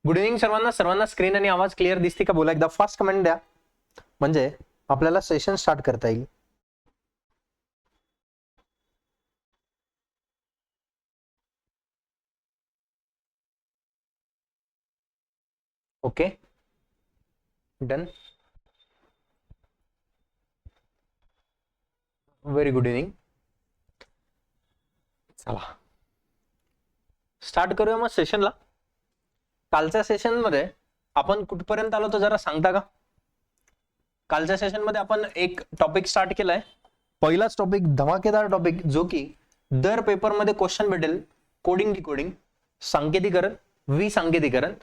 Good evening सर्वांना. सर्वांना screen आणि आवाज क्लिअर दिसते का? बोला एकदा फास्ट कमेंट द्या, म्हणजे आपल्याला सेशन स्टार्ट करता येईल. Okay, done. Very good evening. चला स्टार्ट करूया मग सेशनला. कालच्या सेशन मध्ये आपण कुठपर्यंत आलो तर जरा सांगता का? कालच्या सेशन मध्ये आपण एक टॉपिक स्टार्ट केलाय. पहिलाच टॉपिक, धमाकेदार टॉपिक, जो की दर पेपर मध्ये क्वेश्चन भेटेल. कोडिंग डिकोडिंग, सांकेतिकरण, विसंकेतिकरण.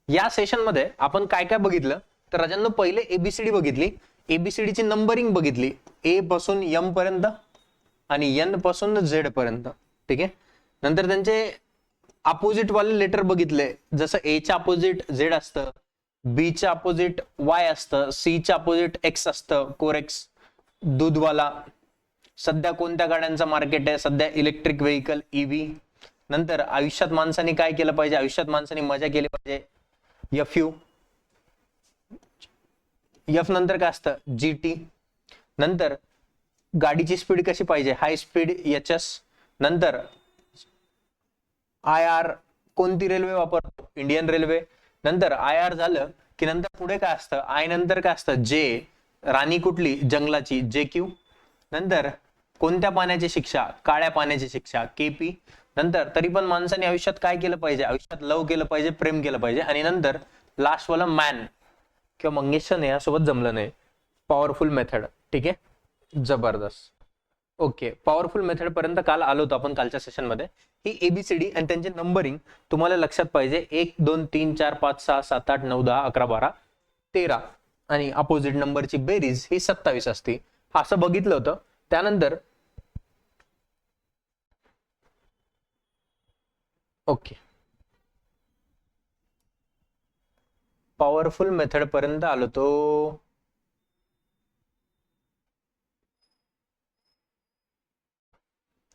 या सेशन मध्ये आपण काय काय बघितलं तर राजांनो, पहिले एबीसीडी बघितली. एबीसीडी ची नंबरिंग बघितली, ए पासून एम पर्यंत आणि एन पासून झेड पर्यंत. ठीक आहे. नंतर त्यांचे अपोजिट वाले लेटर बघितले, जसं ए च्या अपोजिट झेड असतं, बी च्या अपोजिट वाय असतं, सी च्या अपोजिट एक्स असतं, कोरेक्स. दूधवाला, सध्या कोणत्या गाड्यांचं मार्केट आहे? सध्या इलेक्ट्रिक व्हेकल, ईव्ही. नंतर आयुष्यात माणसाने काय केलं पाहिजे? आयुष्यात माणसाने मजा केली पाहिजे, एफ यू. एफ नंतर काय असतं? जीटी. नंतर गाडीची स्पीड कशी पाहिजे? High speed, H S. नंतर आय आर, कोणती रेल्वे वापरतो? Indian railway. नंतर आय आर झालं की नंतर पुढे काय असतं? आय नंतर काय असतं? जे. राणी कुठली? जंगलाची, जे क्यू. नंतर कोणत्या पाण्याची शिक्षा? काळ्या पाण्याची शिक्षा, केपी. नंतर तरी पण माणसाने आयुष्यात काय केलं पाहिजे? आयुष्यात लव केलं पाहिजे, प्रेम केलं पाहिजे. आणि नंतर लास्ट वाला मॅन किंवा मंगेशने यासोबत जमलं नाही, पॉवरफुल मेथड. ठीक आहे, जबरदस्त. ओके, पॉवरफुल मेथड पर्यंत काल आलो होतो आपण कालच्या सेशन मध्ये. ही एबीसीडी आणि त्यांचे नंबरिंग तुम्हाला लक्षात पाहिजे. 1 2 3 4 5 6 7 8 9 10 11 12 13 आणि अपोजिट नंबरची बेरीज ही 27 असते. असं बघितलं होतं. त्यानंतर ओके, पॉवरफुल मेथड पर्यंत आलो तो.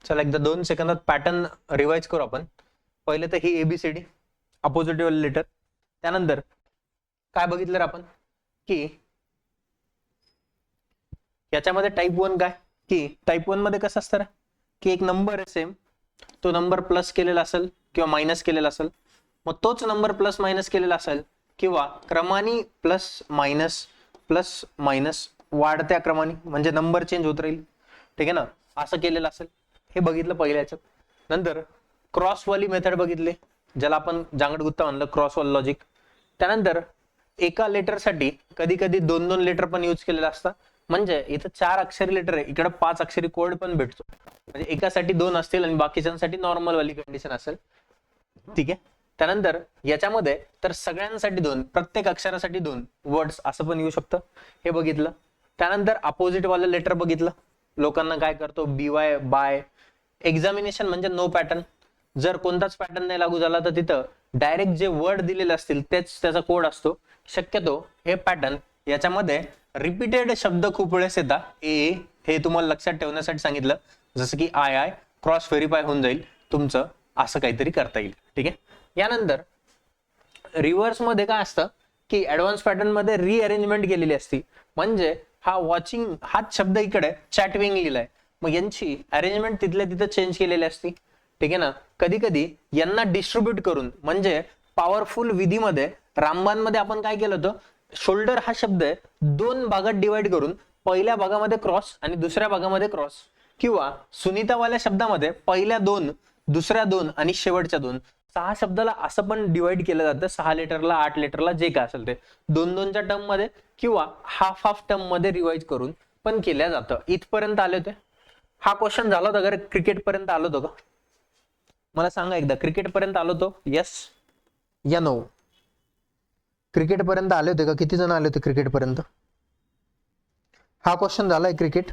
चला एकदा 2 सेकंदात पॅटर्न रिवाइज करू आपण. पहिले तर ही एबीसीडी, अपोजिट लेटर. त्यानंतर काय बघितलं आपण की याच्यामध्ये टाइप 1 काय, की टाइप 1 मध्ये कसं असतं की एक नंबर आहे सेम, तो नंबर प्लस केलेला असेल किंवा मायनस केलेला असेल, मग तोच नंबर प्लस मायनस केलेला असेल किंवा क्रमाने प्लस मायनस वाढत्या क्रमाने, म्हणजे नंबर चेंज होत राहील. ठीक आहे ना, असं केलेलं असेल. हे बघितलं पहिल्या याच्यात. नंतर क्रॉसवाली मेथड बघितली, ज्याला आपण जांगडगुत्ता म्हणलं, क्रॉसवाल लॉजिक. त्यानंतर एका लेटरसाठी कधी कधी 2-2 लेटर पण यूज केलेला असतं. म्हणजे इथं 4 अक्षरी लेटर आहे, इकडे 5 अक्षरी कोड पण भेटतो. म्हणजे एकासाठी 2 असतील आणि बाकीच्यांसाठी नॉर्मल वाली कंडिशन असेल. ठीक आहे. त्यानंतर याच्यामध्ये तर सगळ्यांसाठी 2, प्रत्येक अक्षरासाठी 2 वर्ड्स असं पण येऊ शकतं. हे बघितलं. त्यानंतर अपोजिट वालं लेटर बघितलं. लोकांना काय करतो? बीवाय बाय. एक्झामिनेशन म्हणजे नो पॅटर्न. जर कोणताच पॅटर्न नाही लागू झाला तर तिथं डायरेक्ट जे वर्ड दिलेले असतील तेच त्याचा कोड असतो. शक्यतो हे पॅटर्न याच्यामध्ये रिपीटेड शब्द खूप वेळेस येतात. ए, हे तुम्हाला लक्षात ठेवण्यासाठी सांगितलं. जसं की आय क्रॉस व्हेरीफाय होऊन जाईल तुमचं, असं काहीतरी करता येईल. ठीक आहे. यानंतर रिव्हर्स मध्ये काय असतं की ऍडव्हान्स पॅटर्न मध्ये रिअरेंजमेंट केलेली असती. म्हणजे हा वॉचिंग हाच शब्द इकडे चॅटविंग लिहिलाय, मग यांची अरेंजमेंट तिथल्या तिथं चेंज केलेली असती. ठीक आहे ना. कधी कधी यांना डिस्ट्रीब्यूट करून, म्हणजे पॉवरफुल विधीमध्ये रामबाण मध्ये आपण काय केलं होतं, शोल्डर हा शब्द आहे 2 भागात डिवाइड करून, पहिल्या भागामध्ये क्रॉस आणि दुसऱ्या भागामध्ये क्रॉस. किंवा सुनीतावाल्या शब्दामध्ये पहिल्या 2, दुसऱ्या 2 आणि शेवटच्या 2, 6 शब्दाला असं पण डिवाइड केलं जातं. 6 लेटरला, 8 लेटरला, जे काय असेल ते 2-2च्या टर्म मध्ये किंवा हाफ टर्म मध्ये रिवाइज करून पण केल्या जातं. इथपर्यंत आले होते. हा क्वेश्चन झाला होता का? क्रिकेट पर्यंत आलो होतो का? मला सांगा एकदा, क्रिकेट पर्यंत आलो होतो? येस या नो? क्रिकेट पर्यंत आले होते का? किती जण आले होते क्रिकेट पर्यंत? हा क्वेश्चन झालाय क्रिकेट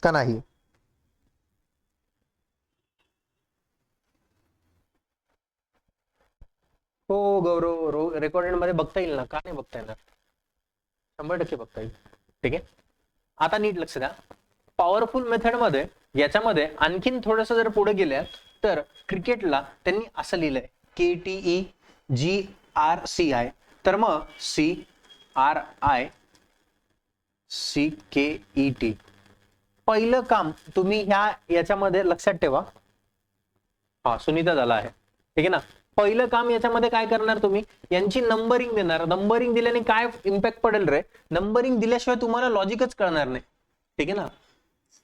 का नाही? हो गौरव, रेकॉर्डेड मध्ये बघता येईल ना? का नाही बघता येणार? 100% बघता येईल. ठीक आहे. आता नीट लक्ष द्या. पॉवरफुल मेथड मध्ये याच्यामध्ये आणखीन थोडस जर पुढे गेल्या तर क्रिकेटला त्यांनी असं लिहिलंय, KTEGRET. CRCI, तर मग CRICKET. पहिलं काम तुम्ही याच्यामध्ये लक्षात ठेवा. हा, सुनीता झाला आहे, ठीक आहे ना. पहिलं काम याच्यामध्ये काय करणार, तुम्ही यांची नंबरिंग देणार. नंबरिंग दिल्याने काय इम्पॅक्ट पडेल रे, नंबरिंग दिल्याशिवाय तुम्हाला लॉजिकच कळणार नाही, ठीक आहे ना.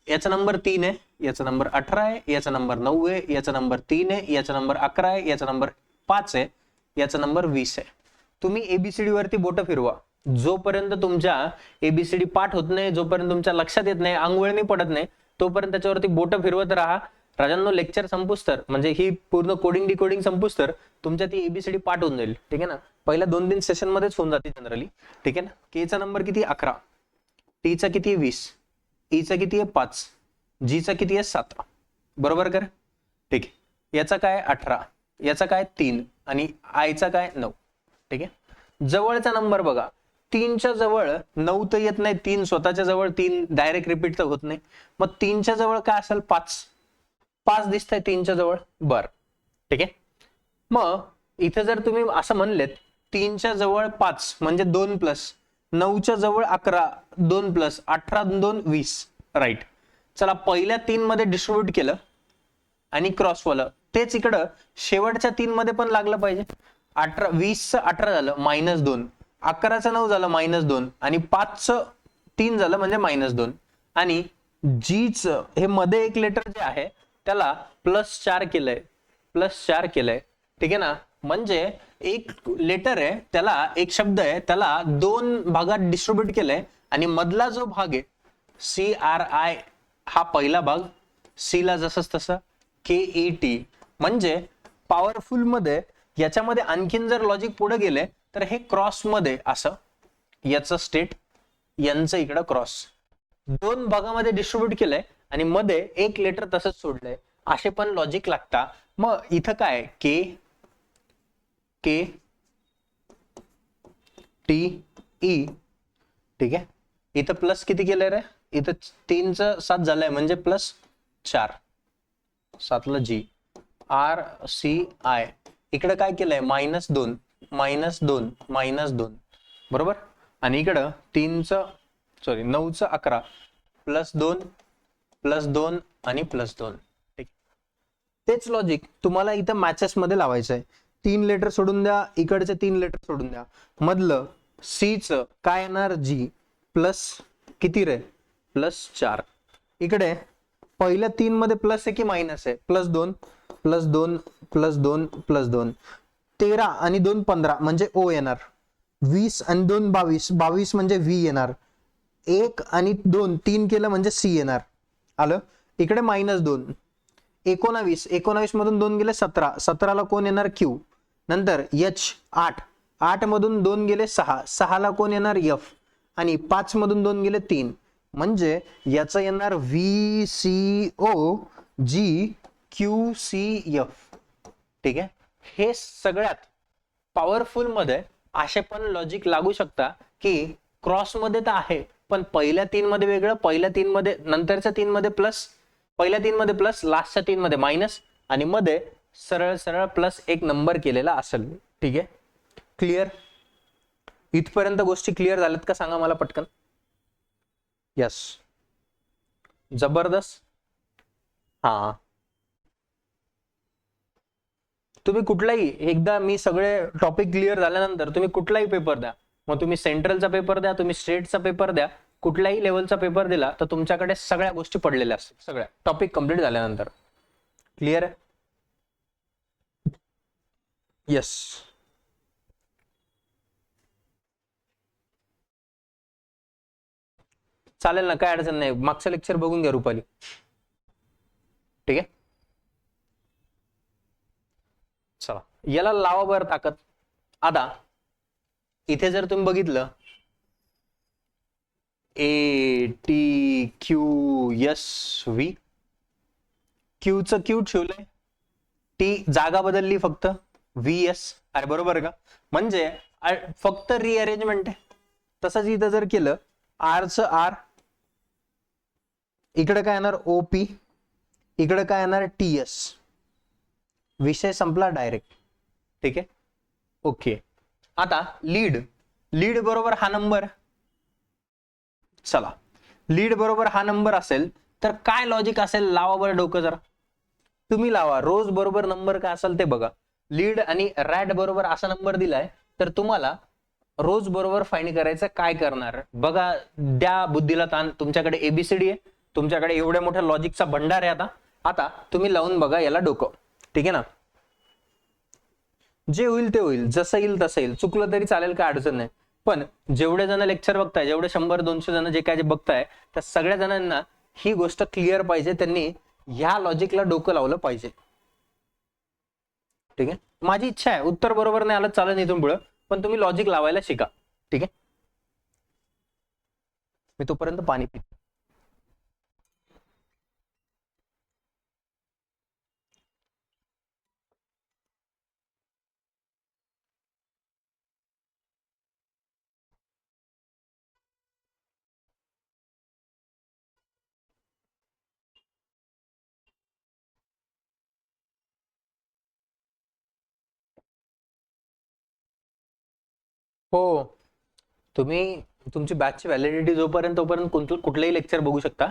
याचा नंबर 3 आहे, याचा नंबर 18 आहे, याचा नंबर 9 आहे, याचा नंबर 3 आहे, याचा नंबर 11 आहे, याचा नंबर 5 आहे, याचा नंबर 20 आहे. तुम्ही एबीसीडी वरती बोट फिरवा, जोपर्यंत तुमच्या एबीसीडी पाठ होत नाही, जोपर्यंत तुमच्या लक्षात येत नाही, अंगवळणी पडत नाही, तोपर्यंत त्याच्यावरती बोट फिरवत राहा. राजांनो, लेक्चर संपूस तर, म्हणजे ही पूर्ण कोडिंग डिकोडिंग संपूस तर तुमच्या ती एबीसीडी पाठ होऊन जाईल, ठीक आहे ना. पहिल्या 2-3 सेशन मध्येच होऊन जाते जनरली, ठीक आहे ना. केचा नंबर किती, 11, टीचा किती, 20, ईचा किती आहे, 5, जीचा किती आहे, 7, बरोबर कर, ठीक आहे. याचा काय 18, याचा काय 3 आणि आयचा काय 9, ठीक आहे. जवळचा नंबर बघा, 3च्या जवळ 9 तर येत नाही, 3 स्वतःच्या जवळ 3 डायरेक्ट रिपीट तर होत नाही, मग 3च्या जवळ काय असेल, 5 दिसतंय 3च्या जवळ, बर, ठीक आहे. मग इथे जर तुम्ही असं म्हणलेत 3च्या जवळ 5 म्हणजे 2 प्लस, 9च्या जवळ 11, 2 प्लस, 18 2 20, राईट. चला, पहिल्या 3 मध्ये डिस्ट्रीब्यूट केलं आणि क्रॉसवालं, तेच इकडं शेवटच्या 3 मध्ये पण लागलं पाहिजे. 20चं 18 झालं -2, 11चं 9 झालं -2 आणि 5चं 3 झालं म्हणजे -2 आणि जीच हे मध्ये एक लेटर जे आहे त्याला +4 केलंय, ठीक आहे ना. म्हणजे एक लेटर आहे त्याला, एक शब्द आहे त्याला 2 भागात डिस्ट्रीब्यूट केलंय आणि मधला जो भाग आहे CRI हा पहिला भाग, C ला जसंच तसं KET, म्हणजे पॉवरफुल मध्ये. याच्यामध्ये आणखीन जर लॉजिक पुढे गेले तर हे क्रॉस मध्ये असं, याचं स्टेट, यांचं इकडं क्रॉस, 2 भागामध्ये डिस्ट्रीब्यूट केलंय आणि मध्ये एक लेटर तसंच सोडलंय, असे पण लॉजिक लागता. मग इथं काय के टी ई, ठीक आहे. इथं प्लस किती केलंय रे, इथं 3चं 7 झालंय म्हणजे +4, 7ला G, RCI, इकडं काय केलंय -2, -2, बरोबर. आणि इकडं 9चं 11, +2 आणि +2, ठीक. तेच लॉजिक तुम्हाला इथं मॅचेस मध्ये लावायचं आहे. 3 लेटर सोडून द्या, इकडचे 3 लेटर सोडून द्या, मधलं Cचं काय येणार, G प्लस किती रे, +4. इकडे पहिल्या 3 मध्ये प्लस आहे की मायनस आहे, +2, +2, +2, +2, 13 आणि 2 15 म्हणजे O येणार, 20 आणि 2 22, 22 म्हणजे V येणार, 1 आणि 2 3 केलं म्हणजे C येणार, आलं. इकडे -2, 19 मधून 2 गेले 17, 17ला कोण येणार, Q. नंतर H 8 मधून 2 गेले 6 ला कोण येणार, F. आणि 5 मधून 2 गेले 3, म्हणजे याचं येणार VCOGQCF, ठीक आहे. हे सगळ्यात पॉवरफुल मध्ये असे पण लॉजिक लागू शकता की क्रॉस मध्ये तर आहे पण पहिल्या 3 मध्ये वेगळं, पहिल्या 3 मध्ये, नंतरच्या 3 मध्ये प्लस, पहिल्या 3 मध्ये प्लस, लास्टच्या 3 मध्ये मायनस आणि मध्ये सरळ सरळ +1 नंबर केलेला असेल, ठीक आहे. क्लिअर, इथपर्यंत गोष्टी क्लिअर झाल्यात का सांगा मला पटकन. यस, जबरदस्त. हा, तुम्ही कुठलाही, एकदा मी सगळे टॉपिक क्लिअर झाल्यानंतर तुम्ही कुठलाही पेपर द्या, मग तुम्ही सेंट्रलचा पेपर द्या, तुम्ही स्टेटचा पेपर द्या, कुठल्याही लेवलचा पेपर दिला तर तुमच्याकडे सगळ्या गोष्टी पडलेल्या असतील, सगळ्या टॉपिक कंप्लीट झाल्यानंतर. क्लिअर आहे. यस, चालेल ना, काय अडचण नाही. मागचं लेक्चर बघून घ्या रुपाली, ठीक आहे. चला, याला लावा बरं ताकद. आता इथे जर तुम्ही बघितलं ATQSV, Qचं Q ठेवलंय, T जागा बदलली फक्त, VS, अरे बरोबर का, म्हणजे फक्त रिअरेंजमेंट आहे. तसंच इथं जर केलं Rचं R, इकडे काय येणार OP, इकडे काय येणार TS, विषय संपला डायरेक्ट, ठीक आहे. ओके, आता लीड बरोबर हा नंबर, चला लीड बरोबर हा नंबर असेल तर काय लॉजिक असेल, लावा बरं डोकं जरा, तुम्ही लावा. रोज बरोबर नंबर काय असेल ते बघा. लीड आणि रॅट बरोबर असा नंबर दिलाय तर तुम्हाला रोज बरोबर फाइंड करायचं, काय करणार बघा. द्या बुद्धीला ताण. तुमच्याकडे एबीसीडी आहे, तुमच्याकडे एवढ्या मोठ्या लॉजिकचा भंडार आहे. आता तुम्ही लावून बघा याला डोकं, ठीक आहे ना. जे होईल ते होईल, जसं येईल तसं येईल, चुकलं तरी चालेल, काय अडचण नाही. पण जेवढे जण लेक्चर बघताय, जेवढे 100-200 जण जे काय जे बघताय, त्या सगळ्या जणांना ही गोष्ट क्लिअर पाहिजे, त्यांनी ह्या लॉजिकला डोकं लावलं पाहिजे. ठीक आहे, माझी इच्छा आहे, उत्तर बरोबर नाही आलं चालेल इथून पुढे, पण तुम्ही लॉजिक लावायला शिका. ठीक आहे, मी तोपर्यंत पाणी पितो. हो, तुम्ही तुमची बॅचची व्हॅलिडिटी जोपर्यंत तोपर्यंत कुठलंही लेक्चर बघू शकता.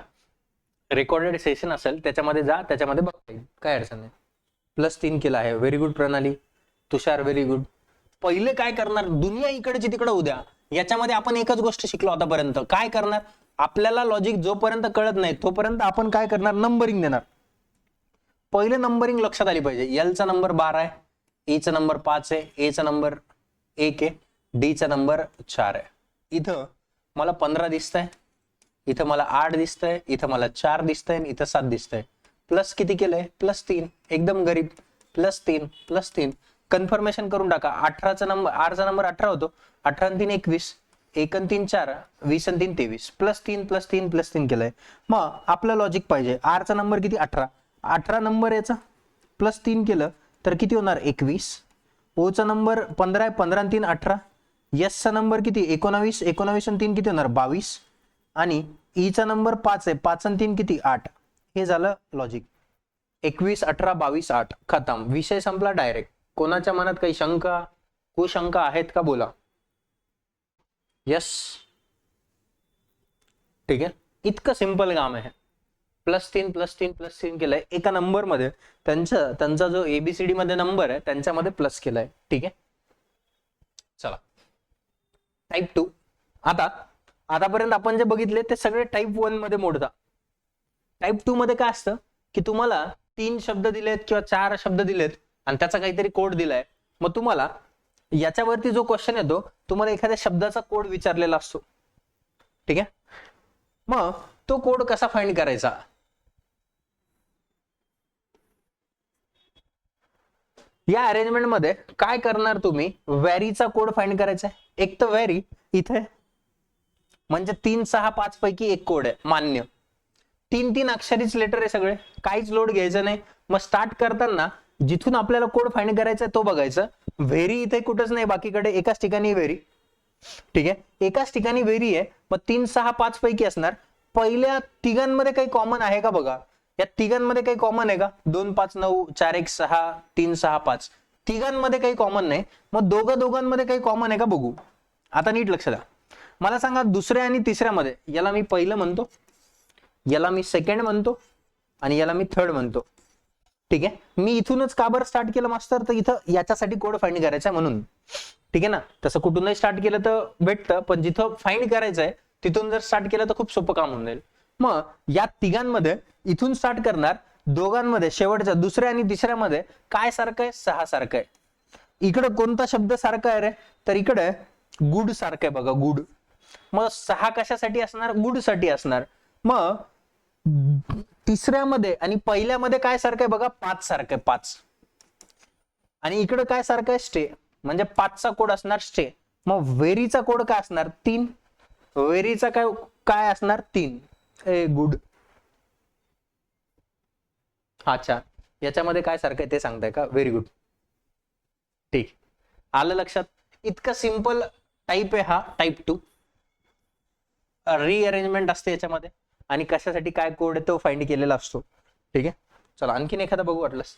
रेकॉर्डेड सेशन असेल त्याच्यामध्ये जा, त्याच्यामध्ये बघता येईल, काय अडचण नाही. +3 केला आहे, व्हेरी गुड प्रणाली. तुषार व्हेरी गुड. पहिले काय करणार, दुनिया इकडची तिकडे उद्या, याच्यामध्ये आपण एकच गोष्ट शिकलो आतापर्यंत. काय करणार, आपल्याला लॉजिक जोपर्यंत कळत नाही तोपर्यंत आपण काय करणार, नंबरिंग देणार. पहिले नंबरिंग लक्षात आली पाहिजे. एल चा नंबर 12 आहे, ए चा नंबर 5 आहे, ए चा नंबर 1 आहे, डी चा नंबर 4 आहे. इथं मला 15 दिसतंय, इथं मला 8 दिसतंय, इथं मला 4 दिसतंय, इथं 7 दिसतंय. प्लस किती केलंय, +3. एकदम गरीब. +3 कन्फर्मेशन करून टाका. 18चा नंबर, आर चा नंबर 18 होतो. 18 आणि 3 21, 1 आणि 3 4, 20 आणि 3 23. +3 केलंय. मग आपलं लॉजिक पाहिजे, आर चा नंबर किती, 18 नंबर याचा +3 केलं तर किती होणार, 21. ओ चा नंबर 15 आहे, 15 आणि 3 18. एस चा नंबर किती, 19, 19 आणि 3 किती होणार, 22. आणि ई चा नंबर 5 आहे, 5 आणि 3 किती, 8. हे झालं लॉजिक. 21 18 22 8, खतम, विषय संपला डायरेक्ट. कोणाच्या मनात काही शंका कुशंका आहेत का, बोला. यस, ठीक आहे, इतकं सिंपल काम आहे. +3 केलंय एका नंबर मध्ये, त्यांचा जो एबीसीडी मध्ये नंबर आहे त्यांच्यामध्ये प्लस केलाय. ठीक आहे, चला टाईप 2. आतापर्यंत आपण जे बघितले ते सगळे टाईप 1 मध्ये मोडता. टाईप 2 मध्ये काय असतं की तुम्हाला 3 शब्द दिलेत किंवा 4 शब्द दिलेत आणि त्याचा काहीतरी कोड दिलाय. मग तुम्हाला याच्यावरती जो क्वेश्चन येतो, तुम्हाला एखाद्या शब्दाचा कोड विचारलेला असतो. ठीक आहे, मग तो कोड कसा फाइंड करायचा. या अरेंजमेंट मध्ये काय करणार तुम्ही, व्हॅरीचा कोड फाइंड करायचा आहे. एक तर व्हॅरी इथे म्हणजे 3 6 5 पैकी एक कोड आहे, मान्य. 3 अक्षरीच लेटर आहे सगळे, काहीच लोड घ्यायचं नाही. मग स्टार्ट करताना जिथून आपल्याला कोड फाइंड करायचा तो बघायचं. व्हेरी इथे कुठंच नाही, बाकीकडे एकाच ठिकाणी व्हेरी. ठीक आहे, एकाच ठिकाणी व्हेरी आहे. मग 3 6 5 पैकी असणार. पहिल्या तिघांमध्ये काही कॉमन आहे का बघा. या तिघांमध्ये काही कॉमन आहे का, 2 5 9 4 1 6 3 6 5, तिघांमध्ये काही कॉमन नाही. मग दोघांमध्ये काही कॉमन आहे का बघू. आता नीट लक्ष द्या, मला सांगा दुसऱ्या आणि तिसऱ्यामध्ये, याला मी पहिलं म्हणतो, याला मी सेकंड म्हणतो आणि याला मी थर्ड म्हणतो. ठीक आहे, मी इथूनच का बरं स्टार्ट केलं मास्टर, तर इथं याच्यासाठी कोड फाइंड करायचा म्हणून. ठीक आहे ना, तसं कुठूनही स्टार्ट केलं तर भेटतं, पण जिथं फाइंड करायचं आहे तिथून जर स्टार्ट केलं तर खूप सोपं काम होऊन जाईल. मग या तिघांमध्ये इथून स्टार्ट करणार, दोघांमध्ये शेवटच्या दुसऱ्या आणि तिसऱ्यामध्ये काय सारखं आहे, 6 सारखं आहे. इकडे कोणता शब्द सारखा आहे रे, तर इकडे गुड सारखं आहे बघा, गुड. मग 6 कशासाठी असणार, गुड साठी असणार. मग तिसऱ्यामध्ये आणि पहिल्यामध्ये काय सारखं आहे बघा, 5 सारखं आहे, 5. आणि इकडे काय सारखं आहे, स्टे, म्हणजे 5चा कोड असणार स्टे. मग व्हेरीचा कोड काय असणार, 3. व्हेरीचा काय असणार, 3. गुड. अच्छा, याच्यामध्ये काय सारखं आहे ते सांगताय का, व्हेरी गुड. ठीक, आलं लक्षात. इतकं सिंपल टाईप आहे हा, टाईप 2. रिअरेंजमेंट असते याच्यामध्ये आणि कशासाठी काय कोड आहे तो फाइंड केलेला असतो. ठीक आहे, चला आणखीन एखादा बघू वाटलंस.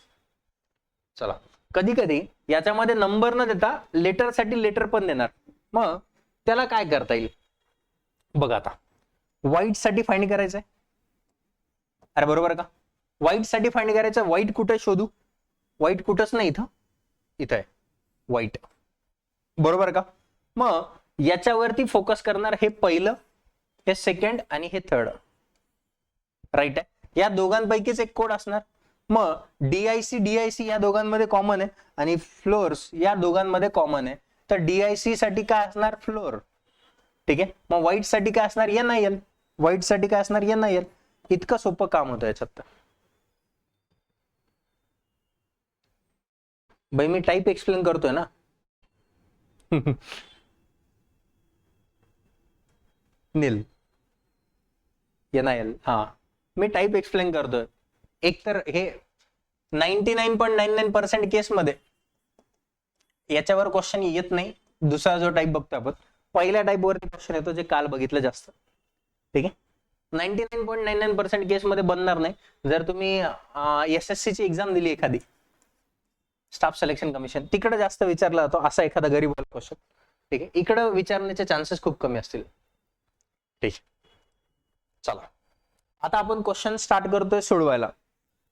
चला कधी कधी याच्यामध्ये नंबर न देता लेटर साठी लेटर पण देणार, मग त्याला काय करता येईल बघा. आता व्हाईट साठी फाइंड करायचंय, अरे बरोबर का, व्हाईट साठी फाइंड करायचं. व्हाईट कुठे शोधू, व्हाईट कुठंच नाही, इथं इथं आहे व्हाईट, बरोबर का. मग याच्यावरती फोकस करणार, हे पहिलं, हे सेकंड आणि हे थर्ड, राईट आहे. या दोघांपैकीच एक कोड असणार. मग डीआयसी डीआयसी या दोघांमध्ये कॉमन आहे आणि फ्लोर्स या दोघांमध्ये कॉमन आहे, तर डीआयसी साठी काय असणार, फ्लोर. ठीक आहे, मग व्हाईट साठी काय असणार, NIL. व्हाईट साठी काय असणार, NIL. इतकं सोपं काम होतं याच्यात. भाई मी टाइप एक्सप्लेन करतोय ना. नील, NIL, हा मी टाइप एक्सप्लेन करतोय. एक तर हे 99.99% केस मध्ये याच्यावर क्वेश्चन येत नाही. दुसरा जो टाइप बघतो आपण, पहिल्या टाइप वरती क्वेश्चन येतो, जे काल बघितलं जास्त. ठीक आहे, 99.99% केस मध्ये बनणार नाही. जर तुम्ही SSC ची एक्झाम दिली एखादी, स्टाफ सिलेक्शन कमिशन, तिकडे जास्त विचारला जातो असा एखादा गरीब क्वेश्चन. ठीक आहे, इकडे विचारण्याचे चान्सेस खूप कमी असतील. ठीक, चला आता आपण क्वेश्चन स्टार्ट करतोय सोडवायला.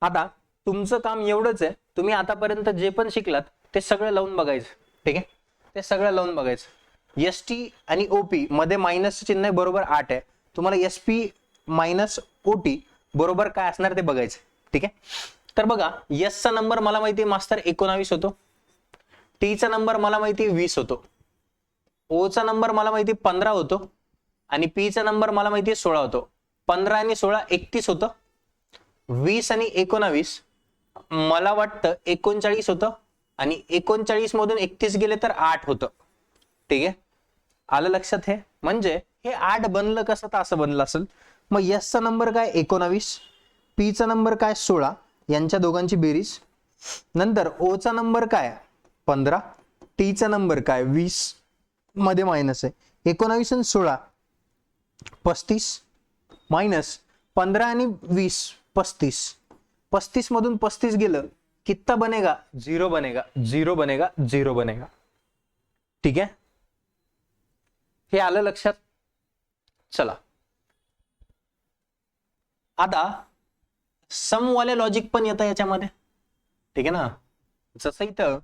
आता तुमचं काम एवढंच आहे, तुम्ही आतापर्यंत जे पण शिकलात ते सगळं लावून बघायचं. ठीक आहे, ते सगळं लावून बघायचं. ST आणि OP मध्ये मायनस चिन्ह आहे, बरोबर 8 आहे. तुम्हाला SP मायनस OT बरोबर काय असणार ते बघायचं. ठीक आहे, तर बघा, S चा नंबर मला माहिती मास्टर 19 होतो, T चा नंबर मला माहिती 20 होतो, O चा नंबर मला माहिती 15 होतो आणि P चा नंबर मला माहिती 16 होतो. 15 आणि 16 31 होतं. 20 आणि 19 मला वाटतं 39 होतं आणि 39 मधून 31 गेले तर 8 होतं. ठीक आहे, आलं लक्षात. हे म्हणजे हे 8 बनलं कसं, तर असं बनलं असेल. मग S चा नंबर काय 19, P चा नंबर काय 16, यांच्या दोघांची बेरीज. नंतर O चा नंबर काय 15, T चा नंबर काय 20 मध्ये मायनस आहे, 19 आणि 16 35 मायनस 15 आणि 20 35, 35 मधून 35 गेलं, कितना बनेगा, 0 बनेगा, 0 बनेगा, 0 बनेगा. ठीक आहे, हे आलं लक्षात. चला आता सम वाले लॉजिक पण येतं याच्यामध्ये. ठीक आहे ना, जसं इथं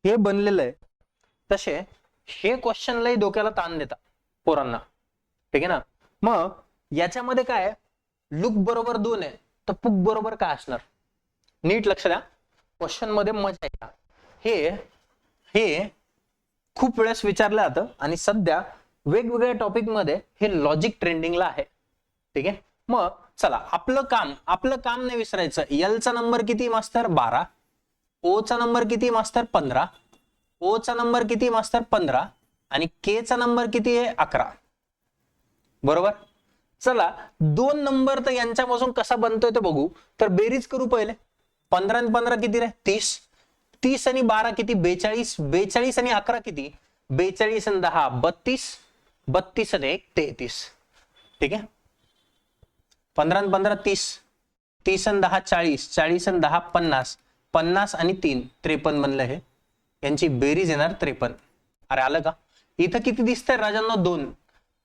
हे बनलेलं आहे तसे हे क्वेश्चन लई डोक्याला ताण देतात पोरांना. ठीक आहे ना, मग याच्यामध्ये काय, लुक बरोबर 2 आहे तर पुक बरोबर काय असणार, नीट लक्ष द्या. क्वेश्चन मध्ये मजा आहे. हे खूप वेळेस विचारलं जातं आणि सध्या वेगवेगळ्या टॉपिक मध्ये हे लॉजिक ट्रेंडिंगला आहे. ठीक आहे, मग चला आपलं काम नाही विसरायचं. L चा नंबर किती मास्तर 12, O चा नंबर किती मास्तर 15, O चा नंबर किती मास्तर 15 आणि K चा नंबर किती आहे 11, बरोबर. चला 2 नंबर तर यांच्यापासून कसा बनतोय ते बघू. तर बेरीज करू पहिले. 15 आणि 15 किती रे 30, 30 आणि 12 किती 42, 42 आणि 11 किती 42 आणि 10 32, 32 आणि 1 33. ठीक आहे, 15 आणि 15 30, 30 आणि 10 40, 40 आणि 10 50, 50 आणि 3 53 बनलं. हे यांची बेरीज येणार 53. अरे आलं का, इथं किती दिसतंय राजांना 2.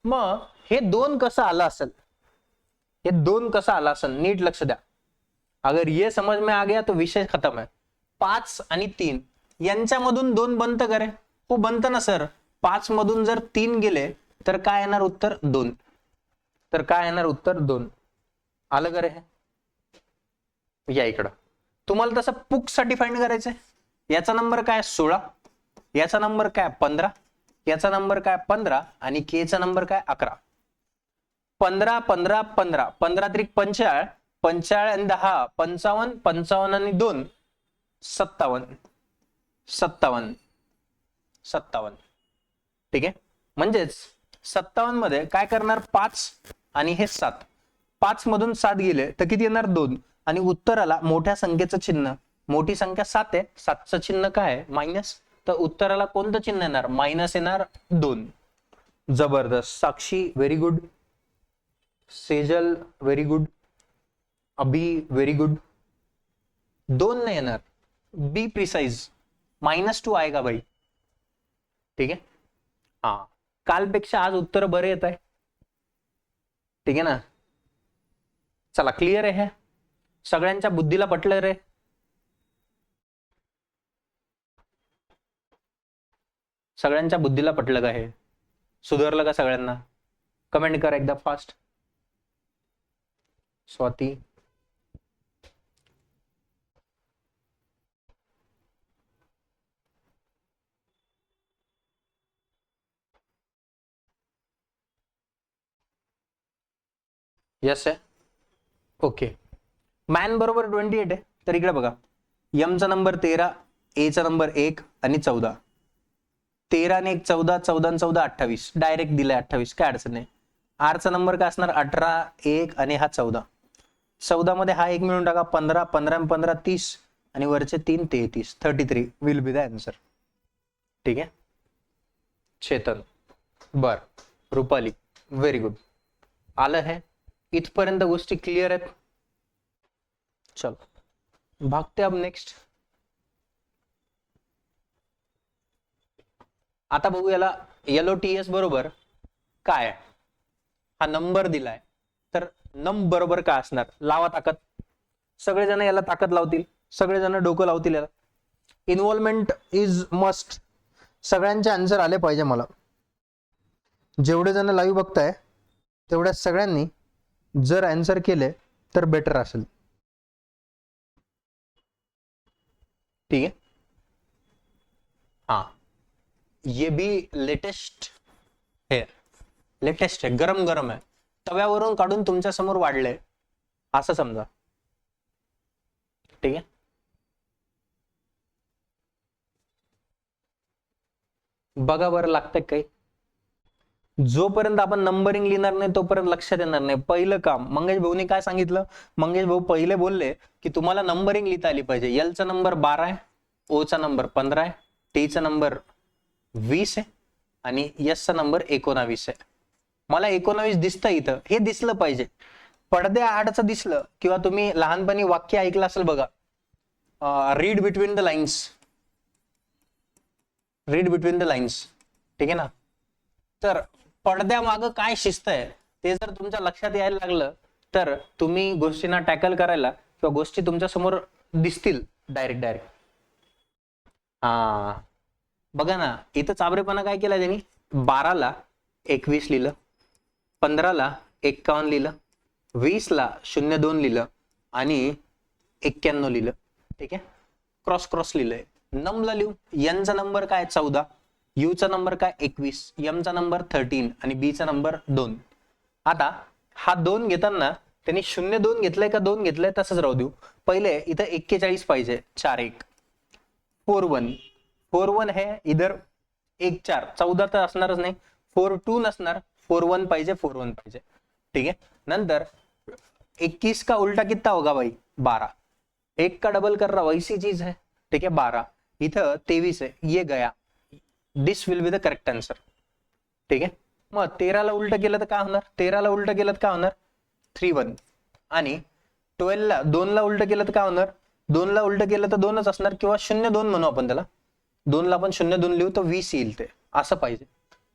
मग हे 2 कसं आलं असेल, हे 2 कसं आलं असेल, नीट लक्ष द्या. अगर ये समझ में आ गया तो विषय खत्म है. 5 आणि 3 यांच्यामधून 2 बनतं का रे, हो बनतं ना सर. 5 मधून जर 3 गेले तर काय येणार उत्तर 2, तर काय येणार उत्तर 2. आलं का रे. या इकडं तुम्हाला तसं पुक साठी फाइंड करायचंय. याचा नंबर काय 16, याचा नंबर काय 15, याचा नंबर काय 15 आणि के चा नंबर काय 11. 15 15 15 15 त्रिक 45, 45 आणि 10 55, 55 आणि 2 57, 57 57. ठीक आहे, म्हणजेच 57 मध्ये काय करणार 5 आणि हे 7, 5 मधून 7 गेले तर किती येणार 2 आणि उत्तराला मोठ्या संख्येचं चिन्ह, मोठी संख्या 7 आहे, 7चं चिन्ह काय आहे मायनस, तर उत्तराला कोणतं चिन्ह येणार मायनस येणार 2. जबरदस्त. Sakshi very good, Sejal very good, Abhi very good. 2 नाही येणार, बी प्रिसाइज -2 आएगा भाई, ठीक है। हाँ, कालपेक्षा आज उत्तर बरे येत आहे, ठीक आहे ना। चला, क्लिअर आहे, सगळ्यांच्या बुद्धीला पटलं रे? सगळ्यांच्या बुद्धीला पटलं का हे? सुधारलं का सगळ्यांना? कमेंट करा एकदा फास्ट। स्वाती, यस आहे, ओके। मॅन बरोबर 28 आहे, तर इकडे बघा, यमचा नंबर 13, एचा नंबर 1 आणि 14, 13 आणि 1 14, 14 आणि 14 28, डायरेक्ट दिलाय 28, काय अडचण नाही। आरचा नंबर काय असणार? 18, 1 आणि हा 14, 14 मध्ये हा 1 मिळून टाका, 15, 15 आणि 15 30 आणि वरचे 3 33, 33 विल बी द आन्सर, ठीक आहे। चेतन, बर, रुपाली, व्हेरी गुड, आलं है, इथपर्यंत गोष्टी क्लिअर आहेत। चलो भागते अब नेक्स्ट। आता बघू याला LOTS बरोबर काय आहे। हा नंबर दिलाय, तर नम बरोबर काय असणार? लावा ताकद, सगळेजण याला ताकद लावतील, सगळेजण डोकं लावतील याला। इन्व्हॉल्वमेंट इज मस्ट, सगळ्यांचे आन्सर आले पाहिजे मला। जेवढे जण लाईव्ह बघताय तेवढ्या सगळ्यांनी जर आन्सर केले तर बेटर असेल, ठीक है। हाँ, ये भी लेटेस्ट है, लेटेस्ट है, गरम गरम है, तव्यावरून काढून तुमच्या समोर वाढले असं समजा, ठीक आहे। बघा बरं लागतंय काही? जोपर्यंत आपण नंबरिंग लिहिणार नाही तोपर्यंत लक्षात येणार नाही। पहिलं काम मंगेश भाऊनी काय सांगितलं? मंगेश भाऊ पहिले बोलले की तुम्हाला नंबरिंग लिहिता आली पाहिजे। एल चा नंबर 12 आहे, ओ चा नंबर 15 आहे, टी चा नंबर 20 आहे आणि एस चा नंबर 19 आहे। मला 19 दिसतं इथं, हे दिसलं पाहिजे। पडद्या आडचं दिसलं किंवा तुम्ही लहानपणी वाक्य ऐकलं असेल बघा, read between the lines, read between the lines, ठीक आहे ना। तर पडद्यामागं काय शिस्त आहे ते जर तुमच्या लक्षात यायला लागलं तर तुम्ही गोष्टींना टॅकल करायला किंवा गोष्टी तुमच्या समोर दिसतील डायरेक्ट। हा बघा ना, इथं चाबरेपणा काय केला त्यांनी? 12 ला 21 लिहिलं, 15 ला 51 लिहिलं, 20 ला 02 लिहिलं आणि 91 लिहिलं, ठीक आहे। क्रॉस क्रॉस लिहिलंय। नमला लिहू, एन चा नंबर काय? 14, यू चा नंबर काय? 21, एम चा नंबर 13 आणि बी चा नंबर 2। आता हा 2 घेताना त्यांनी 02 घेतलंय का 2 घेतलंय तसंच राहू देऊ। पहिले इथं 41 पाहिजे, 4 1 4 1 4 1 है, इधर 1 4, 14 तर असणारच नाही, 4 2 नसणार, 4 1 पाहिजे, 4 1 पाहिजे, ठीक है। नंतर 21 का उल्टा कितना होगा भाई? 12, 1 का डबल कर रहा वैसी चीज है, ठीक है। 12 इथं 23 है, ये गया, this will be the correct answer, ठीक है। मग 13 ला उलट केलं तर काय होणार? 13 ला उलट केलं तर काय होणार? 3 1 आणि 12 ला 2 ला उलट केलं तर काय होणार? 2 ला उलट केलं तर 2च असणार किंवा 02 म्हणू आपण त्याला, 2 ला आपण 02 लिहू तर 20 येईल, ते असं पाहिजे,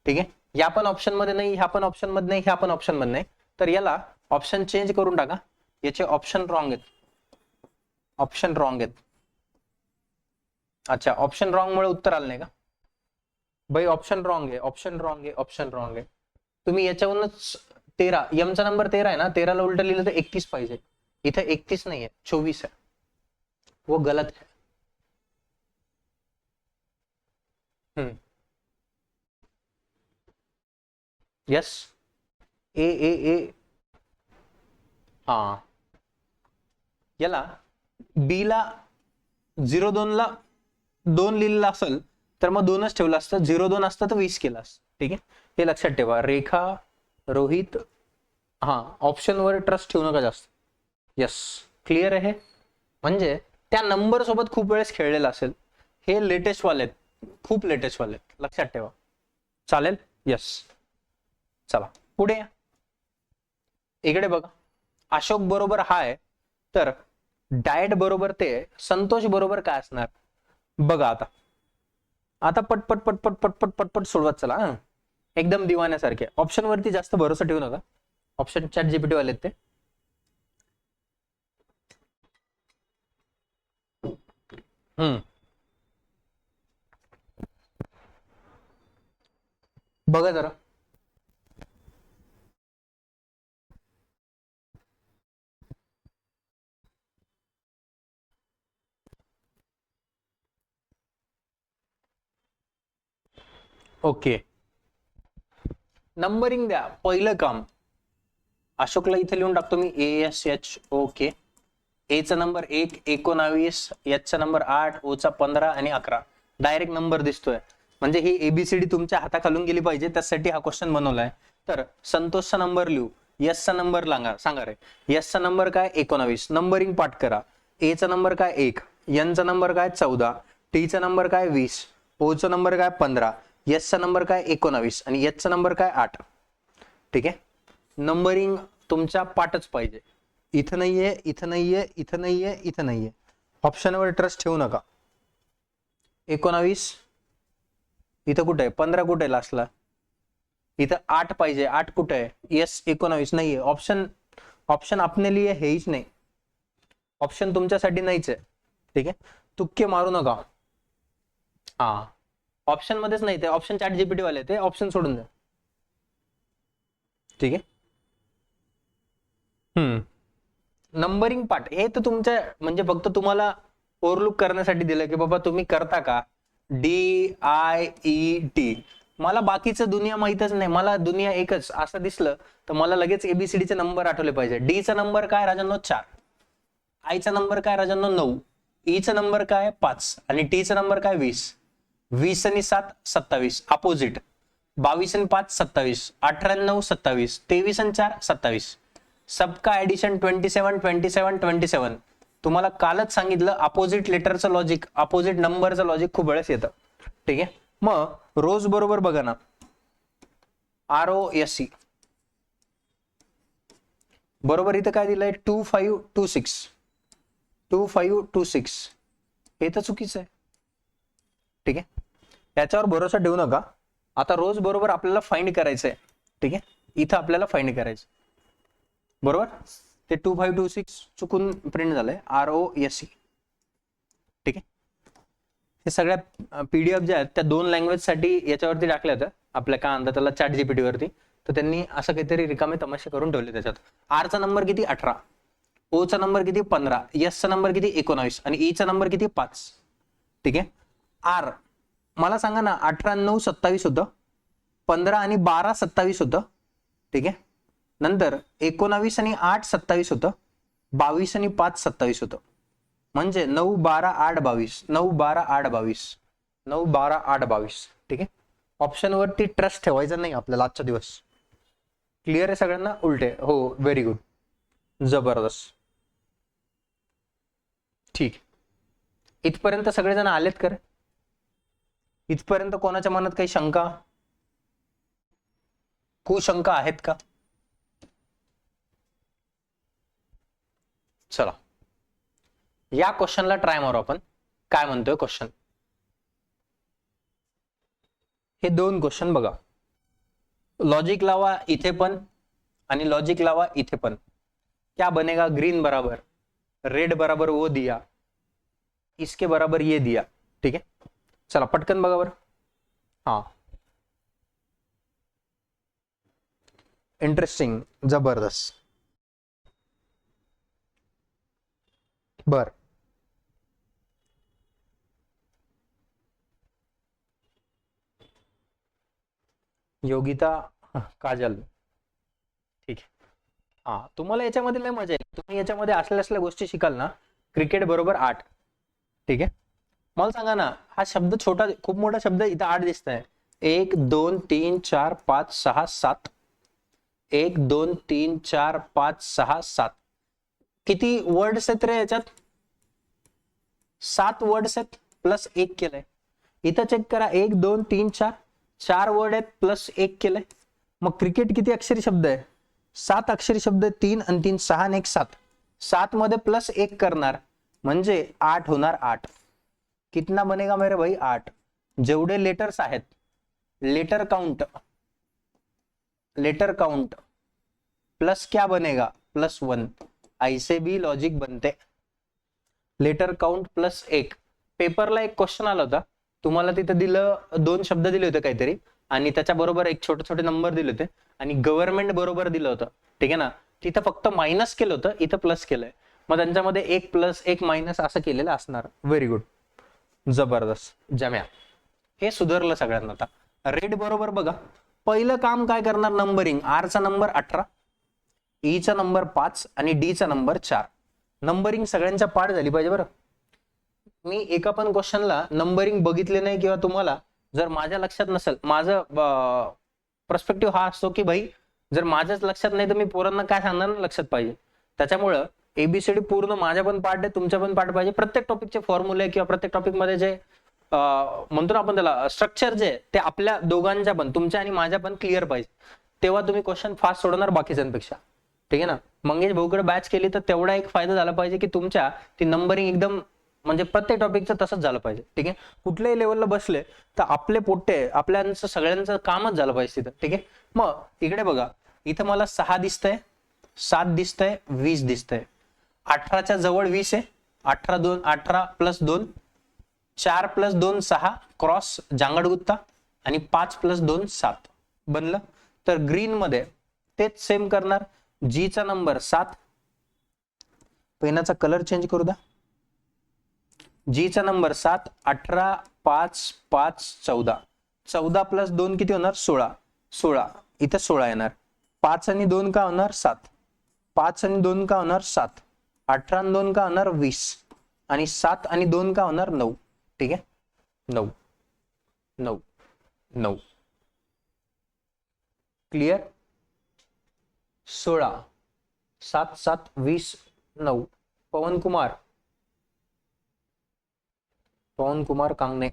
ठीक आहे। या पण ऑप्शन मध्ये नाही, ह्या पण ऑप्शन मध्ये नाही, ह्या पण ऑप्शन मध्ये नाही, तर याला ऑप्शन चेंज करून टाका, याचे ऑप्शन रॉंग आहेत, ऑप्शन रॉंग आहेत। अच्छा, ऑप्शन रॉंग मुळे उत्तर आलं नाही का भाई? ऑप्शन रॉंग आहे, ऑप्शन रॉंग आहे, ऑप्शन रॉंग आहे। तुम्ही याच्यावरूनच 13, एम चा नंबर 13 आहे ना, 13 ला उलट लिहिलं तर 31 पाहिजे, इथे 31 नाहीये, 24 है, वो गलत है। यस, ए हा, याला बी ला 02 ला 2 लिहिलेला असेल तर मग 2च ठेवलं असतं, 02 असतं तर 20 केलं असतं, ठीक आहे। हे लक्षात ठेवा। रेखा, रोहित, हा ऑप्शन वर ट्रस्ट ठेवू नका जास्त। यस, क्लिअर आहे। म्हणजे त्या नंबर सोबत खूप वेळेस खेळलेला असेल, हे लेटेस्ट वाले आहेत, खूप लेटेस्ट वाले आहेत, लक्षात ठेवा, चालेल। यस, चला पुढे या, इकडे बघा, अशोक बरोबर हा आहे, तर डाएट बरोबर ते संतोष बरोबर काय असणार बघा. आता आता पटपट पटपट पटपट पटपट सोडवत चला हा. एकदम दिवाण्यासारखे. ऑप्शन वरती जास्त भरोसा ठेवू नका. ऑप्शन चॅट जीपीटी वाले ते. बघा जरा. ओके, नंबरिंग द्या. पहिलं काम अशोकला इथे लिहून टाकतो मी ASH. ओके, ए चा नंबर 1 19, एच चा नंबर 8, ओ चा 15 आणि 11. डायरेक्ट नंबर दिसतोय. म्हणजे ही ABCD तुमच्या हाताखालून गेली पाहिजे, त्यासाठी हा क्वेश्चन बनवलाय. तर संतोषचा नंबर लिहू, यस चा नंबर सांगा रे. यस चा नंबर काय 19. नंबरिंग पाठ करा. ए चा नंबर काय 1, एन चा नंबर काय 14, टी चा नंबर काय 20, ओ चा नंबर काय 15, एस चा नंबर काय 19 आणि एच चा नंबर काय 8. ठीक आहे, नंबरिंग तुमच्या पाठच पाहिजे. इथं नाहीये, इथं नाहीये, इथं नाहीये, इथं नाहीये. ऑप्शनवर ट्रस्ट ठेवू नका. 19 इथं कुठे आहे, 15 कुठे आहे लास्टला, इथं 8 पाहिजे. 8 कुठे आहे, यस 19 नाहीये. ऑप्शन अपने लिए है हीच नाही. ऑप्शन तुमच्यासाठी नाहीच आहे. ठीक आहे, तुक्के मारू नका. हा, ऑप्शन मध्येच नाही ते. ऑप्शन चॅट जीपीटी वाले ते ऑप्शन सोडून द्या. ठीक आहे. नंबरिंग पार्ट हे तर तुमच्या म्हणजे फक्त तुम्हाला ओव्हरलुक करण्यासाठी दिलं की बाबा तुम्ही करता का. DIET. मला बाकीचं दुनिया माहितच नाही, मला दुनिया एकच असं दिसलं तर मला लगेच ABCD चे नंबर आठवले पाहिजे. डी चा नंबर काय राजांनो 4, आय चा नंबर काय राजांनो 9, ई चा नंबर काय 5 आणि टी चा नंबर काय 20. 20 आणि 7 27 अपोजिट. 22 आणि 5 27, 18 आणि 9 27, 23 आणि 4 27. सबका ऍडिशन 27 27 27. तुम्हाला कालच सांगितलं अपोजिट लेटरचं लॉजिक, अपोजिट नंबरचं लॉजिक खूप वेळेस येतं. ठीक आहे, मग रोज बरोबर बघा ना. ROSE बरोबर इथं काय दिलंय 2526. 2526 हे तर चुकीचं आहे. ठीक आहे, याच्यावर भरोसा ठेवू नका. आता रोज बरोबर आपल्याला फाइंड करायचंय. ठीक आहे, इथं आपल्याला फाइंड करायचं बरोबर. ते 2526 चुकून प्रिंट झालंय ROSE. ठीक आहे, हे सगळ्या PDF ज्या आहेत त्या 2 लँग्वेज साठी याच्यावरती टाकल्या होत्या आपल्या काय म्हणतात त्याला चॅट जीपीटी वरती. तर त्यांनी असं काहीतरी रिकामे तमाशे करून ठेवले त्याच्यात. R चा नंबर किती 18, O चा नंबर किती 15, S चा नंबर किती 19 आणि E चा नंबर किती 5. ठीक आहे, R मला सांगा ना 18 आणि 9 27 होतं, 15 आणि 12 27 होतं. ठीक आहे, नंतर 19 आणि 8 27 होतं, 22 आणि 5 27 होतं. म्हणजे 9 12 8 22, 9 12 8 22, 9 12 8 22. ठीक आहे, ऑप्शन वरती ट्रस्ट ठेवायचा नाही आपल्याला आजचा दिवस. क्लिअर आहे सगळ्यांना. उलटे हो, व्हेरी गुड, जबरदस्त. ठीक, इथपर्यंत सगळेजण आलेत कर. इथपर्यंत कोणाच्या मनात काही शंका कुशंका आहेत का. चला या क्वेश्चनला ट्राय मारू आपण. काय म्हणतोय क्वेश्चन. हे 2 क्वेश्चन बघा. लॉजिक लावा इथे पण आणि लॉजिक लावा इथे पण. क्या बनेगा, ग्रीन बराबर रेड बराबर वो दिया, इसके बराबर ये दिया. ठीक है, चला पटकन बघा बरं. हा, इंटरेस्टिंग, जबरदस्त. बर, योगिता काजल. ठीक आहे, हा तुम्हाला याच्यामध्ये लय मजा येईल. तुम्ही याच्यामध्ये असल्या गोष्टी शिकाल ना. क्रिकेट बरोबर 8. ठीक आहे, मला सांगा ना हा शब्द छोटा खूप मोठा शब्द इथं 8 दिसत आहे. 1 2 3 4 5 6 7. 1 2 3 4 5 6 7. किती वर्ड्स आहेत रे याच्यात. 7 वर्ड्स आहेत प्लस 1 केलंय. इथं चेक करा 1 2 3 4, 4 वर्ड आहेत प्लस 1 केलंय. मग क्रिकेट किती अक्षरी शब्द आहे. 7 अक्षरी शब्द. 3 आणि 3 6 आणि 1 7. 7 मध्ये प्लस 1 करणार म्हणजे 8 होणार 8. कितना बनेगा मेरे भाई 8. जेवढे लेटर्स आहेत लेटर काउंट प्लस क्या बनेगा +1. ऐसे भी लॉजिक बनते. Letter count plus 1. पेपरला एक क्वेश्चन आला होता, तुम्हाला तिथं दिलं 2 शब्द दिले होते काहीतरी आणि त्याच्या बरोबर एक छोटे छोटे नंबर दिले होते आणि गव्हर्नमेंट बरोबर दिलं होतं, ठीक आहे ना. तिथं फक्त मायनस केलं होतं, इथं प्लस केलंय. मग त्यांच्यामध्ये 1 प्लस 1 मायनस असं केलेलं असणार. व्हेरी गुड, जबरदस्त जम्या. हे सुधारलं सगळ्यांना. आता रेड बरोबर बघा. पहिलं काम काय करणार, नंबरिंग. आर चा नंबर 18, ई चा नंबर 5 आणि डी चा नंबर 4. नंबरिंग सगळ्यांच्या पाठ झाली पाहिजे बरं. मी एका पण क्वेश्चनला नंबरिंग बघितले नाही किंवा तुम्हाला जर माझ्या लक्षात नसेल, माझं पर्स्पेक्टिव्ह हा असतो की भाई जर माझ्याच लक्षात नाही तर मी पोरांना काय सांगणार ना लक्षात पाहिजे. त्याच्यामुळं एबीसीडी पूर्ण माझ्या पण पार्ट आहे, तुमच्या पण पार्ट पाहिजे. प्रत्येक टॉपिकचे फॉर्म्युले किंवा प्रत्येक टॉपिक मध्ये जे म्हणतो ना आपण त्याला स्ट्रक्चर जे ते आपल्या दोघांच्या पण, तुमच्या आणि माझ्या पण क्लिअर पाहिजे. तेव्हा तुम्ही क्वेश्चन फास्ट सोडवणार बाकीच्यांपेक्षा, ठीक आहे ना. मंगेश भाऊकडे बॅच केली तर तेवढा एक फायदा झाला पाहिजे की तुमच्या ती नंबरिंग एकदम म्हणजे प्रत्येक टॉपिकचं तसंच झालं पाहिजे, ठीक आहे. कुठल्याही लेवलला बसले तर आपले पोट्टे आपल्याचं सगळ्यांचं कामच झालं पाहिजे तिथं, ठीक आहे. मग इकडे बघा, इथं मला 6 दिसतंय, 7 दिसतंय, 20 दिसतंय. 18च्या जवळ 20 आहे. 18 प्लस 2, 4 प्लस 2 6, क्रॉस जांगडगुत्ता आणि 5 प्लस 2 7 बनलं. तर ग्रीन मध्ये तेच सेम करणार. जी चा नंबर 7, पेनाचा कलर चेंज करू द्या. जी चा नंबर 7, 18 5 5 14. 14 प्लस 2 किती होणार 16. 16 इथं 16 येणार. 5 आणि 2 का होणार 7. 5 आणि 2 का होणार 7. 18 आणि 2 का होणार 20 आणि 7 आणि 2 का होणार 9, ठीक आहे. 9 9 9 क्लिअर. 16 7 7 20 9. पवन कुमार कांगणे.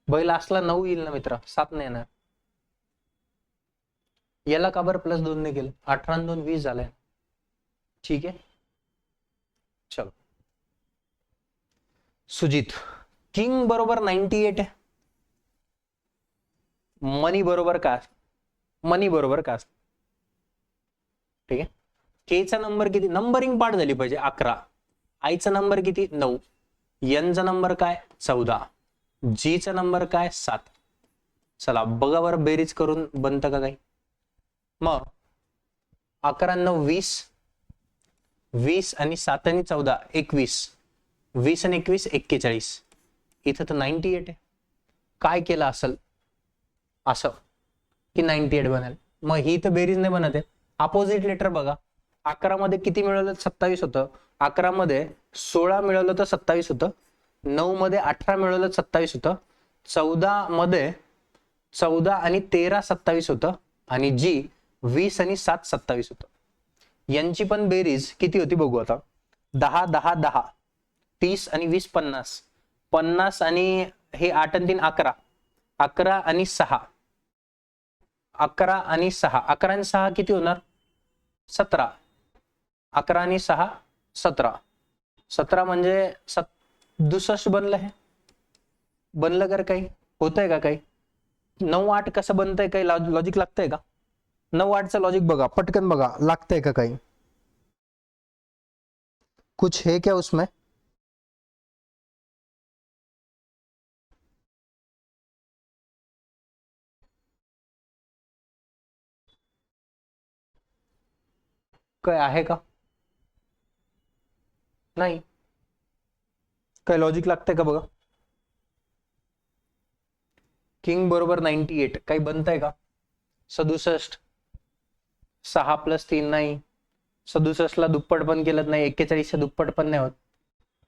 भाई लास्टला 9 येईल ना मित्र, 7 नाही येणार. याला का बरं प्लस 2 ने केलं. 18 आणि 2 20 झालंय, ठीक आहे. चलो सुजित. किंग बरोबर 98 आहे. मनी बरोबर का, ठीक आहे. के चा नंबर किती, नंबरिंग पाठ झाली पाहिजे 11. आय चा नंबर किती 9. एन चा नंबर काय 14. जी चा नंबर काय 7. चला बघा बरं बेरीज करून बनतं का काही. मग 11 9 20, 20 आणि 7 आणि 14 21, 20 आणि 21 41. इथं तर 98 आहे. काय केलं असेल असं की 98 बनेल. मग ही तर बेरीज नाही बनत आहे. अपोजिट लेटर बघा. 11 मध्ये किती मिळवलं 27 होतं. 11 मध्ये 16 मिळवलं तर 27 होतं. 9 मध्ये 18 मिळवलं 27 होतं. 14 मध्ये 14 आणि 13 27 होतं आणि जी 20 आणि 7 27 होतं. यांची पण बेरीज किती होती बघू आता. 10 10 10, 30 आणि 20 50, 50 आणि हे 8 आणि 3 11, 11 आणि 6, 11 आणि 6, 11 आणि 6 किती होणार 17. 11 आणि 6 17, 17 म्हणजे 67 बनलं. हे बनलं का काही, होतंय का काही. 9 8 कसं बनतंय, काही लॉजिक लागतंय का. 9 8 चं लॉजिक बघा, पटकन बघा लागतंय का काही. कुछ है क्या उसमें. काय आहे का, नाही. काय लॉजिक लागतंय का बघा. किंग बरोबर 98 काही बनतंय का. 67, 6 प्लस 3 नाही. 67 ला दुप्पट पण केलं नाही. 41 दुप्पट पण नाही होत.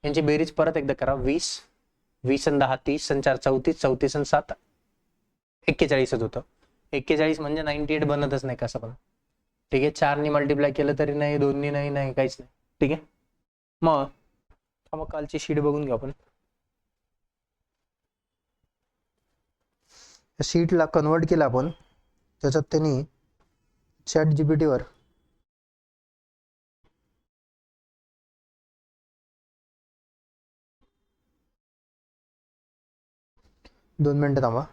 यांची बेरीज परत एकदा करा. 20 20 आणि 10 30 आणि 4 34, 34 आणि 7 41 होतं. 41 म्हणजे 98 बनतच नाही कसं पण, ठीक आहे. 4 ने मल्टिप्लाय केलं तरी नाही, 2 ने नाही, काहीच नाही, ठीक आहे. मग कालची शीट बघून घेऊ आपण. शीटला कन्वर्ट केलं आपण. त्याच्यात त्यांनी चॅट जीपीटी वर 2 मिनिटं थांबा.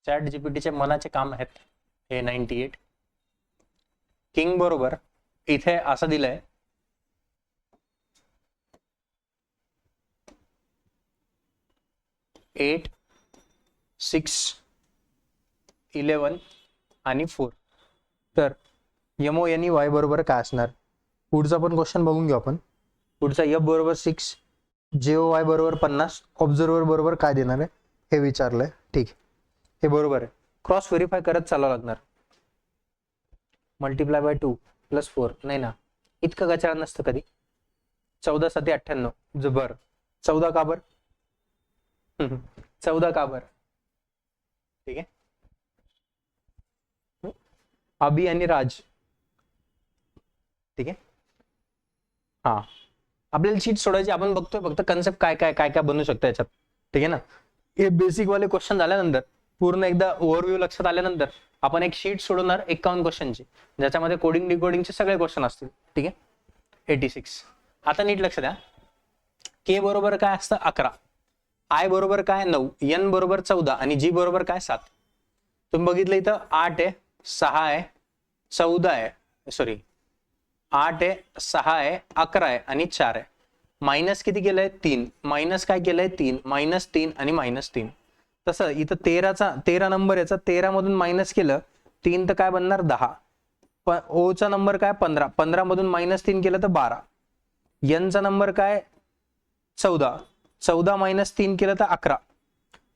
चॅट जीपीटीचे मनाचे काम आहेत हे 98. किंग बरोबर इथे असं दिलंय 8 6 11 आणि 4. तर MONEY बरोबर काय असणार? पुढचा पण क्वेश्चन बघून घेऊ आपण. पुढचा F बरोबर 6, JOY बरोबर 50, ऑब्झर्वर बरोबर काय देणार आहे हे विचारलंय. ठीक, हे बरोबर आहे. क्रॉस व्हेरीफाय करत चालावं लागणार. मल्टिप्लाय बाय 2 प्लस 4 नाही ना, इतकं गचाळ नसतं कधी. 14 7 98 जबर 14 का बर 14 का बर. ठीक आहे. अभि आणि राज. ठीक आहे. हा, आपल्याला शीट सोडायची, आपण बघतोय फक्त कन्सेप्ट काय काय काय काय बनू शकतं याच्यात. ठीक आहे ना. हे बेसिक वाले क्वेश्चन झाल्यानंतर, पूर्ण एकदा ओव्हरव्ह्यू लक्षात आल्यानंतर आपण एक शीट सोडवणार 51 क्वेश्चनची, ज्याच्यामध्ये कोडिंग डिकोडिंगचे सगळे क्वेश्चन असतील. ठीक आहे. 86. आता नीट लक्ष द्या. के बरोबर काय असतं 11, आय बरोबर काय 9, एन बरोबर 14 आणि जी बरोबर काय 7. तुम्ही बघितलं इथं 8 आहे, 6 आहे, 14 आहे, सॉरी 8 आहे, 6 आहे, 11 आहे आणि 4 आहे. मायनस किती केलंय 3, मायनस काय केलंय 3, -3 आणि -3. तसं इथं 13 नंबर याचा 13 मधून मायनस केलं 3 तर काय बनणार 10. ओ चा नंबर काय 15, 15 मधून -3 केलं तर 12. एन चा नंबर काय 14, 14 -3 केलं तर 11.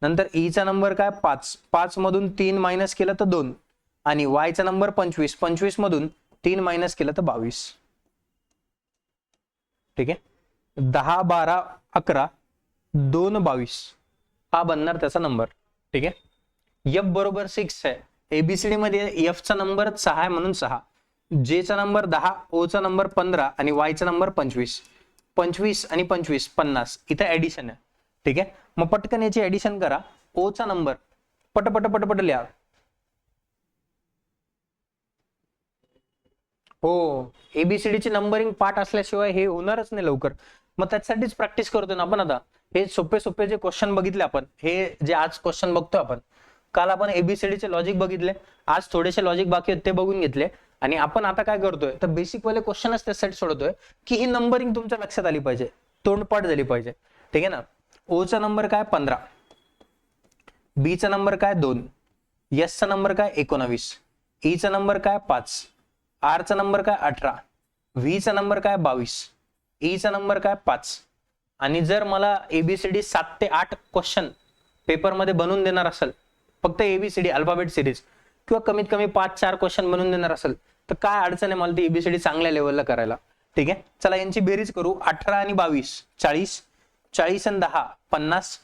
नंतर ई चा नंबर काय 5, 5 मधून 3 मायनस केलं तर 2 आणि वाय चा नंबर 25, 25 मधून 3 मायनस केलं तर 22. ठीक आहे. 10 12 11 2 22 हा बनणार त्याचा नंबर. ठीक आहे. एफ बरोबर 6 आहे. एबीसीडी मध्ये एफ चा नंबर 6 आहे म्हणून 6, जे चा नंबर 10, ओ चा नंबर 15 आणि वाय चा नंबर 25. 25 आणि 25 50. इथे ऍडिशन आहे. ठीक आहे. मग पटकन याची ऍडिशन करा. ओ चा नंबर पटपट पटपट लिहा. हो, एबीसीडीची नंबरिंग पाठ असल्याशिवाय हे होणारच नाही लवकर. मग त्यासाठीच प्रॅक्टिस करतोय ना आपण. आता हे सोपे सोपे जे क्वेश्चन बघितले आपण, हे जे आज क्वेश्चन बघतोय आपण, काल आपण एबीसीडीचे लॉजिक बघितले, आज थोडेसे लॉजिक बाकी आहेत ते बघून घेतले. आणि आपण आता काय करतोय तर बेसिक वाले क्वेश्चनच त्यासाठी सोडवतोय की ही नंबरिंग तुमच्या लक्षात आली पाहिजे, तोंडपाठ झाली पाहिजे. ठीक आहे ना. ओ चा नंबर काय 15, बी चा नंबर काय 2, एस चा नंबर काय 19, ई चा नंबर काय 5, आर चा नंबर काय 18, व्ही चा नंबर काय 22, ई चा नंबर काय 5. आणि जर मला एबीसीडी 7 ते 8 क्वेश्चन पेपरमध्ये बनवून देणार असेल, फक्त एबीसीडी अल्फाबेट सिरीज, किंवा कमीत कमी 5-4 क्वेश्चन बनवून देणार असेल, तर काय अडचण आहे मला ती एबीसीडी चांगल्या लेवलला करायला. ठीक आहे. चला यांची बेरीज करू. 18 आणि 22 40, 40 आणि 10 50,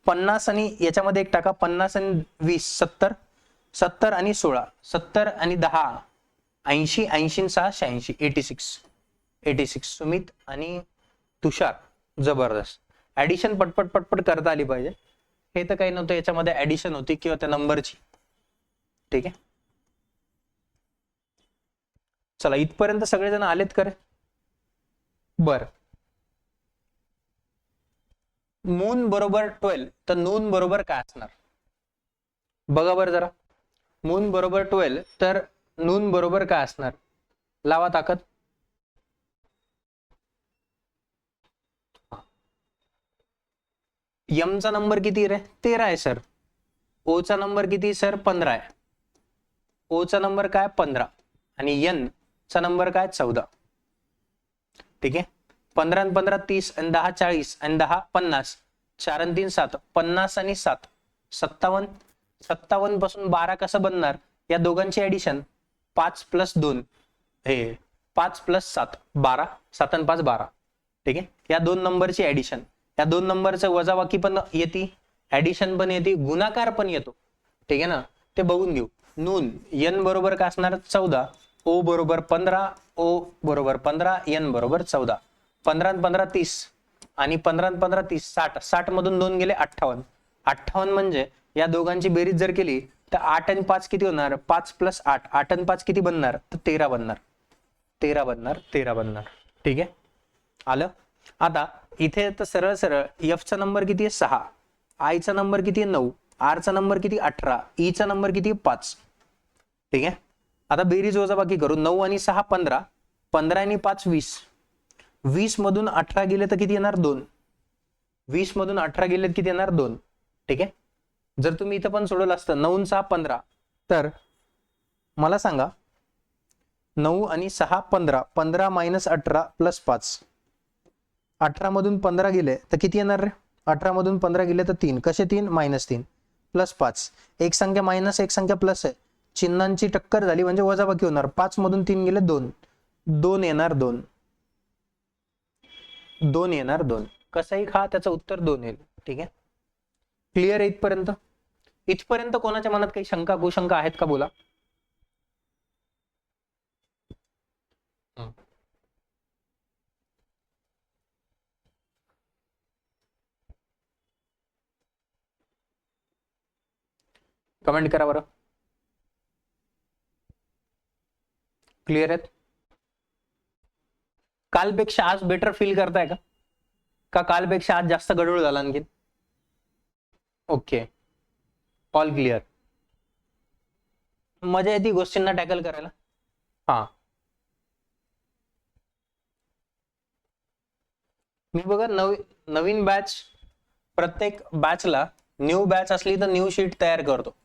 50 आणि याच्यामध्ये एक टाका 50 आणि 20 70, 70 आणि 16 70 आणि 10 80, 80 आणि 6 86 86. सुमित आणि तुषार जबरदस्त. ऍडिशन पटपट पटपट करता आली पाहिजे. हे तर काही नव्हतं, याच्यामध्ये ऍडिशन होती किंवा त्या नंबरची. ठीक आहे. चला इथपर्यंत सगळेजण आलेत करे. बर, मून बरोबर 12 तर नून बरोबर काय असणार बघा बरं जरा. मून बरोबर 12 तर नून बरोबर काय असणार, लावा ताकद. यम चा नंबर किती रे 13 आहे सर. ओ चा नंबर किती सर 15 आहे. ओ चा नंबर काय 15 आणि एन चा नंबर काय 14. ठीक आहे. 15 आणि 15 30 आणि 10 40 आणि 10 50, 4 आणि 3 7 50 आणि 7 57. 57 पासून 12 कसं बनणार, या दोघांची ऍडिशन 5 + 2 हे 5 + 7 12, 7 आणि 5 12. ठीक आहे. या दोन नंबरची ऍडिशन या 2 नंबरचं वजाबाकी पण येते, ऍडिशन पण येते, गुणाकार पण येतो. ठीक आहे ना, ते बघून घेऊ. नून n बरोबर काय असणार 14, ओ बरोबर 15, ओ बरोबर 15, n बरोबर 14. 15 आणि 15 30 आणि 15 आणि 15 30 60. 60 मधून 2 गेले 58. 58 म्हणजे या दोघांची बेरीज जर केली तर 8 आणि 5 किती होणार? 5 प्लस 8. 8 आणि 5 किती बनणार? तर 13 बनणार. 13 बनणार, 13 बनणार. ठीक आहे, आलं. आता इथे तर सरळ सरळ एफ चा नंबर किती आहे? 6, आय चा नंबर किती आहे? 9, आर चा नंबर किती? 18, ई चा नंबर किती? 5. ठीक आहे, आता बेरीज वजाबाकी करू. 9 आणि 6 15, 15 आणि 5 20. 20 मधून 18 गेले तर किती येणार? 2. 20 मधून 18 गेले तर किती येणार? 2. ठीक आहे, जर तुम्ही इथं पण सोडवलं असतं 9 आणि 6 15, तर मला सांगा 9 आणि 6 15, 15 मायनस 18 प्लस 5. 18 मधून 15 गेले तर किती येणार रे? 18 मधून 15 गेले तर 3. कसे 3? -3 प्लस 5. एक संख्या मायनस एक संख्या प्लस आहे, चिन्हांची टक्कर झाली म्हणजे वजाबाकी होणार. 5 मधून 3 गेले 2, 2 येणार 2, 2 येणार 2. कसाही खा, त्याचं उत्तर 2 येईल. ठीक आहे, क्लिअर आहे इथपर्यंत? इथपर्यंत कोणाच्या मनात काही शंका कुशंका आहेत का? बोला. कमेंट करा बरं. क्लिअर आहेत? कालपेक्षा आज बेटर फील करताय का कालपेक्षा आज जास्त गडबड झाला आणखीन? Okay, all clear. मजा येते गोष्टींना टॅकल करायला. हा, मी बघा नवीन बॅच, प्रत्येक बॅचला न्यू बॅच असली तर न्यू शीट तयार करतो.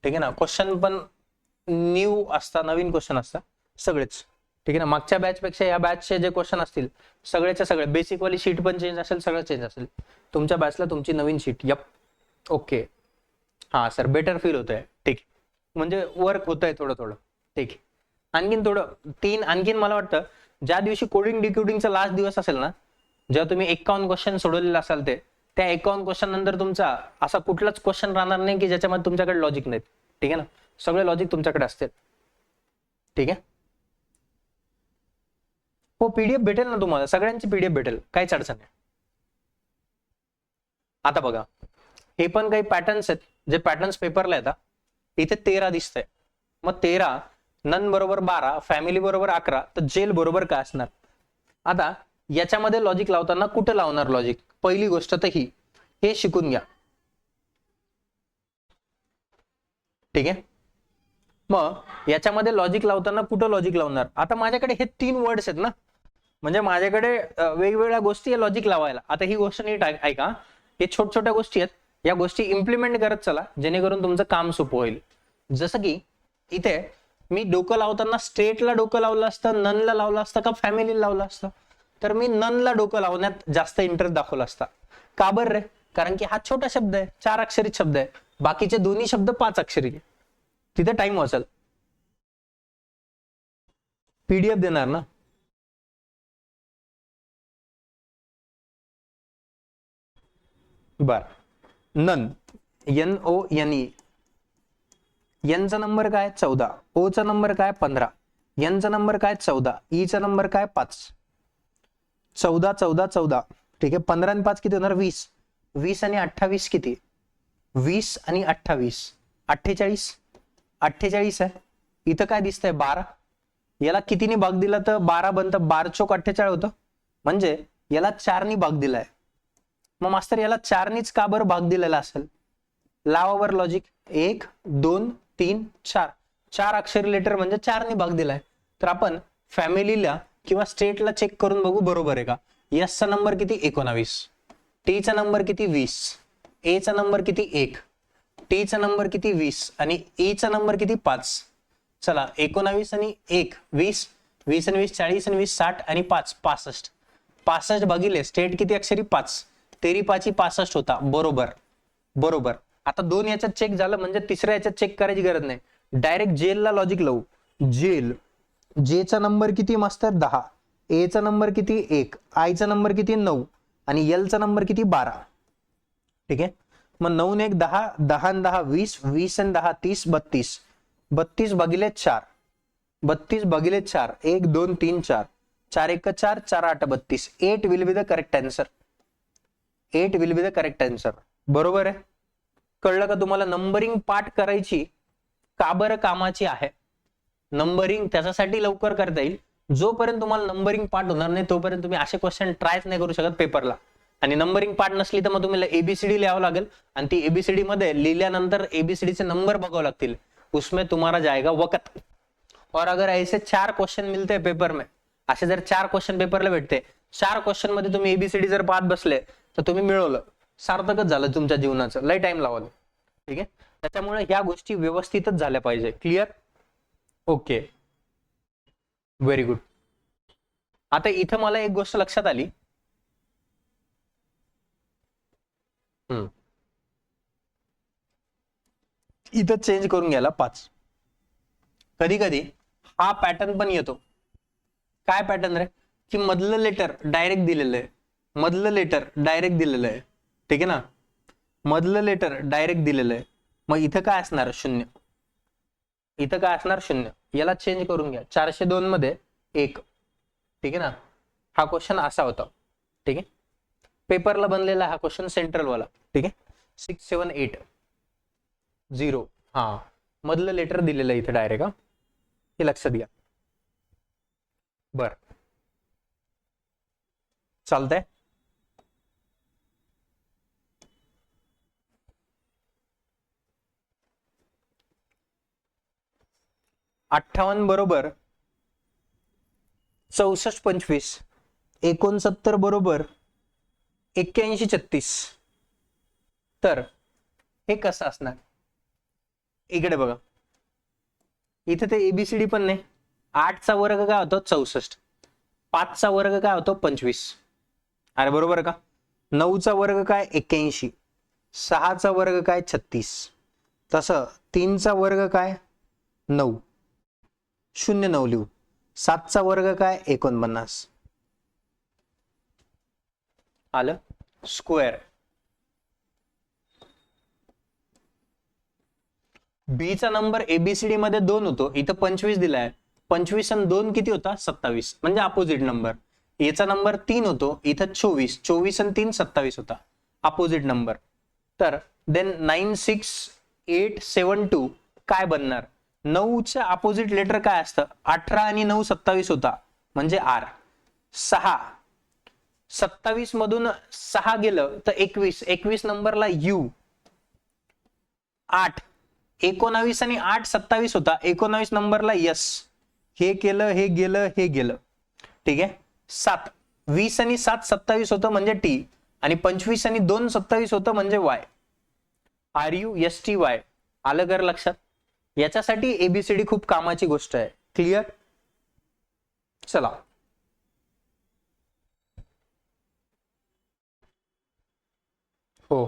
ठीक आहे ना, क्वेश्चन पण न्यू असतात, नवीन क्वेश्चन असतात सगळेच. ठीक आहे ना, मागच्या बॅच पेक्षा या बॅचचे जे क्वेश्चन असतील सगळेच्या सगळे, बेसिक वाली शीट पण चेंज असेल, सगळं चेंज असेल. तुमच्या बॅचला तुमची नवीन शीट. Yep, okay. हा सर, बेटर फील होतंय. ठीक, म्हणजे वर्क होतंय थोडं थोडं. ठीक, आणखीन थोडं आणखीन मला वाटतं ज्या दिवशी कोडिंग डिकोडिंगचा लास्ट दिवस असेल ना, जेव्हा तुम्ही 51 क्वेश्चन सोडवलेला असाल, त्या 51 क्वेश्चन नंतर तुमचा असा कुठलाच क्वेश्चन राहणार नाही की ज्याच्यामध्ये तुमच्याकडे लॉजिक नाहीत. ठीक आहे ना, सगळे लॉजिक तुमच्याकडे असते. ठीक आहे, हो, पीडीएफ भेटेल ना तुम्हाला, सगळ्यांची पीडीएफ भेटेल, काहीच अडचण नाही. आता बघा, हे पण काही पॅटर्न्स आहेत जे पॅटर्न्स पेपरला येतात. इथे 13 दिसतंय, मग 13 नन बरोबर 12, फॅमिली बरोबर 11, तर जेल बरोबर काय असणार? आता याच्यामध्ये लॉजिक लावताना कुठं लावणार लॉजिक? पहिली गोष्ट तर हे शिकून घ्या. ठीक आहे, मग याच्यामध्ये लॉजिक लावताना कुठं लॉजिक लावणार? आता माझ्याकडे हे 3 वर्ड्स आहेत ना, म्हणजे माझ्याकडे वेगवेगळ्या गोष्टी आहे लॉजिक लावायला. आता ही गोष्ट नीट ऐका, हे छोट्या गोष्टी आहेत, या गोष्टी इम्प्लिमेंट करत चला जेणेकरून तुमचं काम सोपं होईल. जसं की इथे मी डोकं लावताना स्टेटला डोकं लावलं असतं, ननला लावलं असतं का फॅमिलीला लावलं असतं? तर मी ननला डोकं लावण्यात जास्त इंटरेस्ट दाखवला असता. का बरं रे? कारण की हा छोटा शब्द आहे, 4 अक्षरी शब्द आहे, बाकीचे दोन्ही शब्द 5 अक्षरी. तिथे टाइम वाचेल. पीडीएफ देणार ना. बर, नन, NONE, चा नंबर काय? 14, ओ चा नंबर काय? 15, एन चा नंबर काय? 14, ई चा नंबर काय? 5. 14 14 14. ठीक आहे, 15 आणि 5 किती होणार? 20. 20 आणि 28 किती? 20 आणि 28 48. 48 आहे. इथं काय दिसतंय? 12. याला कितीने भाग दिला तर 12 बनतं? 12 चोक 48 होतं, म्हणजे याला 4 ने भाग दिलाय. मग मास्तर याला 4 नेच का बरं भाग दिलेला असेल? लावावर लॉजिक. 1 2 3 4, 4 अक्षरी लेटर म्हणजे 4 ने भाग दिलाय. तर आपण फॅमिलीला किंवा स्टेटला चेक करून बघू बरोबर आहे का. एस चा नंबर किती? 19. टी चा नंबर किती? 20. ए चा नंबर किती? 1. टी चा नंबर किती? 20 आणि ई चा नंबर किती? 5. चला, 19 आणि 1 20, 20 आणि 20 40 आणि 20 60 आणि 5 65. 65 भागिले स्टेट किती अक्षरी? 5. 13 5 65 होता. बरोबर बरोबर. आता 2 याच्यात चेक झालं म्हणजे तिसऱ्या याच्यात चेक करायची गरज नाही, डायरेक्ट जेलला लॉजिक लावू. जेल, जे चा नंबर किती मास्तर? 10. ए चा नंबर किती? 1. आय चा नंबर किती? 9. आणि एल चा नंबर किती 12. ठीक आहे, मग 9 ने 1 10, 10 ने 10 20, 20 ने 10 30, 32. 32 भागिले 4, 32 भागिले 4, 1 2 3 4, 4 1 4, 4 8 32. 8 will be the correct answer. 8 will be the correct answer. बरोबर आहे. कळलं का तुम्हाला? नंबरिंग पाठ करायची का बरं कामाची आहे? नंबरिंग त्याच्यासाठी लवकर करता येईल, जोपर्यंत तुम्हाला नंबरिंग पाठ होणार नाही तोपर्यंत तुम्ही असे क्वेश्चन ट्रायच नाही करू शकत पेपरला. आणि नंबरिंग पाठ नसली तर मग तुम्हाला एबीसीडी लिहावं लागेल, आणि ती एबीसीडी मध्ये लिहिल्यानंतर एबीसीडी चे नंबर बघावे लागतील. उसमें तुम्हारा जाएगा वक्त. और अगर ऐसे 4 क्वेश्चन मिलते हैं पेपर में, असे जर 4 क्वेश्चन पेपरला भेटते, 4 क्वेश्चन मध्ये तुम्ही एबीसीडी जर पाहत बसले तर तुम्ही मिळवलं, सार्थकच झालं तुमच्या जीवनाचं. लय टाइम लावलं. ठीक आहे, त्याच्यामुळे ह्या गोष्टी व्यवस्थितच झाल्या पाहिजे. क्लिअर? Okay, very good. आता इथं मला एक गोष्ट लक्षात आली. इथं चेंज करून घ्यायला 5. कधी कधी हा पॅटर्न पण येतो. काय पॅटर्न रे? की मधलं लेटर डायरेक्ट दिलेलं आहे, मधलं लेटर डायरेक्ट दिलेलं आहे. ठीक आहे ना, मधलं लेटर डायरेक्ट दिलेलं आहे. मग इथं काय असणार? 0. इथं काय असणार? 0. याला चेंज करून घ्या. 402 मध्ये 1. ठीक आहे ना, हा क्वेश्चन असा होता. ठीक आहे, पेपरला बनलेला हा क्वेश्चन सेंट्रल वाला. ठीक आहे, 6780. हा मधलं लेटर दिलेलं इथे डायरेक्ट. हा, हे लक्षात घ्या. बर, चालतंय. अठ्ठावन्न बरोबर 64 25, 69 बरोबर 81 36. तर हे कसं असणार? इकडे बघा, इथे ते एबीसीडी पण नाही. 8 चा वर्ग काय होतो? 64. 5 चा वर्ग काय होतो? 25. अरे बरोबर का? 9 चा वर्ग काय? 81. 6 चा वर्ग काय? 36. तसं 3 चा वर्ग काय? 9. 0 9 लिहू. 7 चा वर्ग काय? 49. आलं? स्क्वेअर. बी चा नंबर एबीसीडी मध्ये 2 होतो, इथं 25 दिलाय. 25 आणि 2 किती होता? 27, म्हणजे अपोजिट नंबर. याचा नंबर 3 होतो, इथं 24. 24 आणि 3 27 होता, अपोजिट नंबर. तर देन 96872 काय बनणार? 9 च्या अपोजिट लेटर काय असतं? 18 आणि 9 27 होता, म्हणजे आर. 6 27 मधून 6 गेलं तर 21. 21 नंबरला यू. 8 19 आणि 8 27 होता, 19 नंबरला यस. हे केलं, हे गेलं, हे गेलं. ठीक आहे. 7 20 आणि 7 27 होतं, म्हणजे टी. आणि 25 आणि 2 27 होतं, म्हणजे Y. R U S T Y. आलं कर लक्षात? याच्यासाठी एबीसीडी खूप कामाची गोष्ट आहे. क्लिअर? चला, हो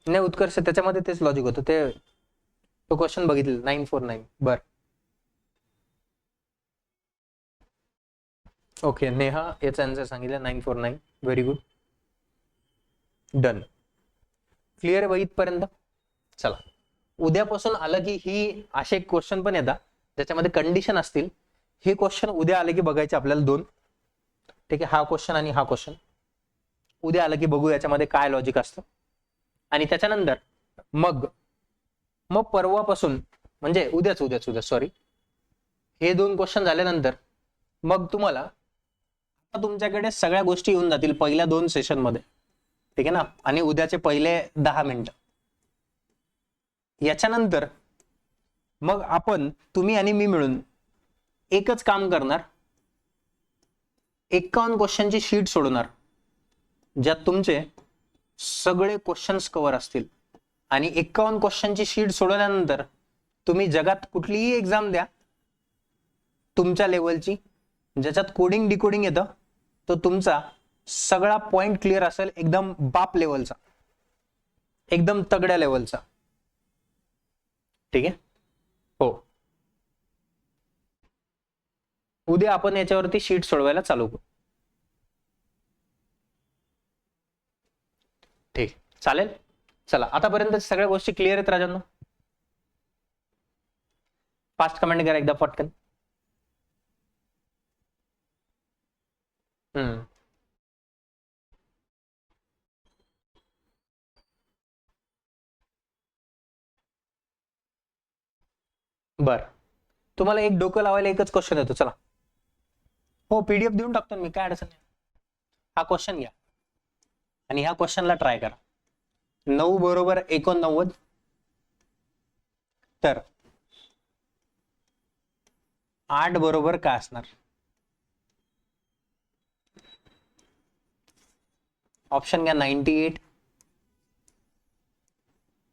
नाही उत्कर्ष, त्याच्यामध्ये तेच लॉजिक होतं. ते तो क्वेश्चन बघितलं 949. बर, ओके. नेहा याचा आन्सर सांगितलं 949. Very good, done. क्लिअर आहे बाई इथपर्यंत? चला, उद्यापासून आलं की ही असे क्वेश्चन पण येतात ज्याच्यामध्ये कंडिशन असतील. हे क्वेश्चन उद्या आले की बघायचे आपल्याला 2. ठीक आहे, हा क्वेश्चन आणि हा क्वेश्चन उद्या आलं की बघू याच्यामध्ये काय लॉजिक असतं. आणि त्याच्यानंतर मग मग परवापासून, म्हणजे उद्या सॉरी, हे 2 क्वेश्चन झाल्यानंतर मग तुम्हाला तुमच्याकडे सगळ्या गोष्टी येऊन जातील पहिल्या 2 सेशन मध्ये. ठीक आहे ना, आणि उद्याचे पहिले 10 मिनिटं. याच्यानंतर मग आपण, तुम्ही आणि मी मिळून एकच काम करणार. 51 क्वेश्चनची शीट सोडवणार, ज्यात तुमचे सगळे क्वेश्चन्स कव्हर असतील. आणि 51 क्वेश्चनची शीट सोडवल्यानंतर तुम्ही जगात कुठलीही एक्झाम द्या तुमच्या लेवलची, ज्याच्यात कोडिंग डिकोडिंग येतं, तो तुमचा सगळा पॉइंट क्लिअर असेल, एकदम बाप लेवलचा, एकदम तगड्या लेवलचा. ठीक आहे, हो. उद्या आपण याच्यावरती शीट सोडवायला चालू करू. ठीक, चालेल. चला, आतापर्यंत सगळ्या गोष्टी क्लिअर आहेत राजांनो? फास्ट कमेंट करा एकदा पटकन. बर, तुम्हाला एक डोकं लावायला एकच क्वेश्चन येतो. चला, हो पीडीएफ देऊन टाकतो मी, काय अडचण नाही. हा क्वेश्चन घ्या आणि ह्या क्वेश्चनला ट्राय करा. 9 बरोबर 89, तर 8 बरोबर काय असणार? ऑप्शन घ्या. 98,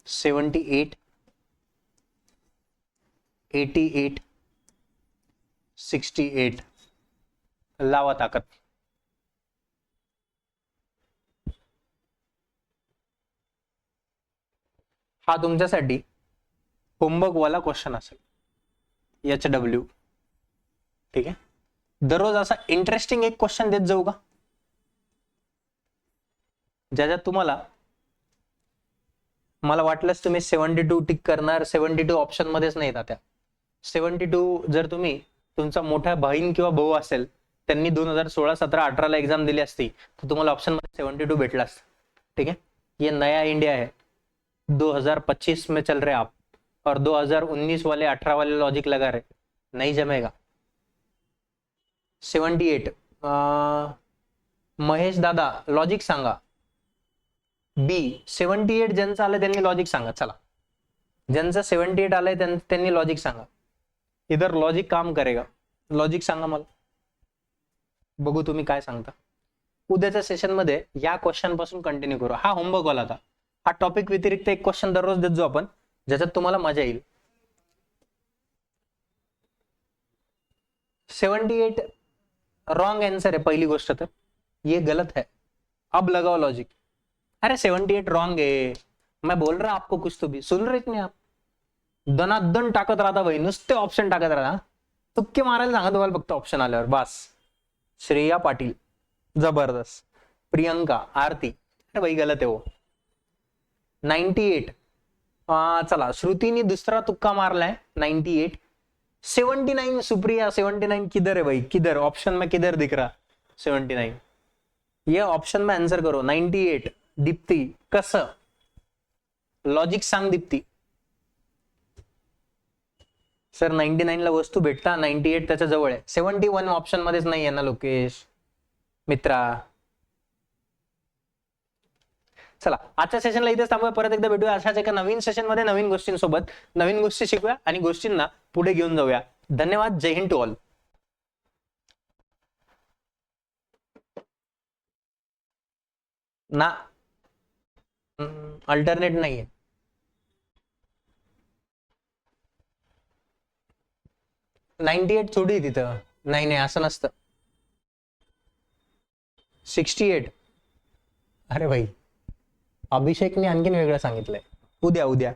78, 88, 68. लावा ताकद. हा तुमच्यासाठी होमवर्क वाला क्वेश्चन असेल, HW. ठीक आहे, दररोज असा इंटरेस्टिंग एक क्वेश्चन देत जाऊ का, ज्याच्यात तुम्हाला, मला वाटलंच तुम्ही 72 टिक करणार. 72 ऑप्शन मध्येच नाही येतात त्या 72. जर तुम्ही, तुमचा मोठा बहीण किंवा भाऊ असेल, त्यांनी 2016, 17, 18 ला एग्जाम दिली असती, तर तुम्हाला ऑप्शन मध्ये 72 भेटला असता. ठीक है, ये नया इंडिया है, 2025 में चल रहे आप, और 2019 वाले 18 वाले लॉजिक लगा रहे, नहीं जमेगा. 78, महेश दादा लॉजिक सांगा. बी 78 ज्यांचं आलंय त्यांनी लॉजिक सांगा. चला, ज्यांचं 78 आलंय त्यांनी लॉजिक सांगा. इधर लॉजिक काम करेगा, लॉजिक सांगा मला, बघू तुम्ही काय सांगता. उद्याच्या सेशन मध्ये या क्वेश्चन पासून कंटिन्यू करू. हा होमवर्क वाला था. हा टॉपिक व्यतिरिक्त एक क्वेश्चन दररोज देत जाऊ आपण, ज्याच्यात तुम्हाला मजा येईल. 78 रॉन्ग आंसर है, पहली गोष्ट तर ये गलत है. अब लगाओ लॉजिक. अरे 78 रॉन्ग है, मैं बोल रहा आपको कुछ तो भी सुन रहे नहीं आप. दनादन टाकत राहता भाई, नुसते ऑप्शन टाकत राहता. तुक्के मारायला सांगा तुम्हाला फक्त ऑप्शन आल्यावर बस. श्रेया पाटील जबरदस्त, प्रियंका, आरती, अरे भाई गलत है वो. 98, चला श्रुतीने दुसरा तुक्का मारलाय. 98. 79 सुप्रिया, 79 किधर है भाई, किधर ऑप्शन में किधर दिख रहा 79? ये ऑप्शन में आंसर करो. 98. दीप्ती, कसं लॉजिक सांग दीप्ती. सर 99 ला वस्तू भेटता, 98 त्याच्या जवळ आहे. 71 ऑप्शन मध्येच नाही आहे ना लोकेश मित्रा. चला, आजच्या सेशनला इथेच थांबूया. परत एकदा भेटूया अशाच एका नवीन सेशन मध्ये, नवीन गोष्टींसोबत. नवीन गोष्टी शिकूया आणि गोष्टींना पुढे घेऊन जाऊया. धन्यवाद. जय हिंद टू ऑल. ना अल्टरनेट नाहीये. नाईन्टी एट थोडी तिथं, नाही नाही असं नसतं. 68, अरे भाई अभिषेकने आणखीन वेगळं सांगितलंय. उद्या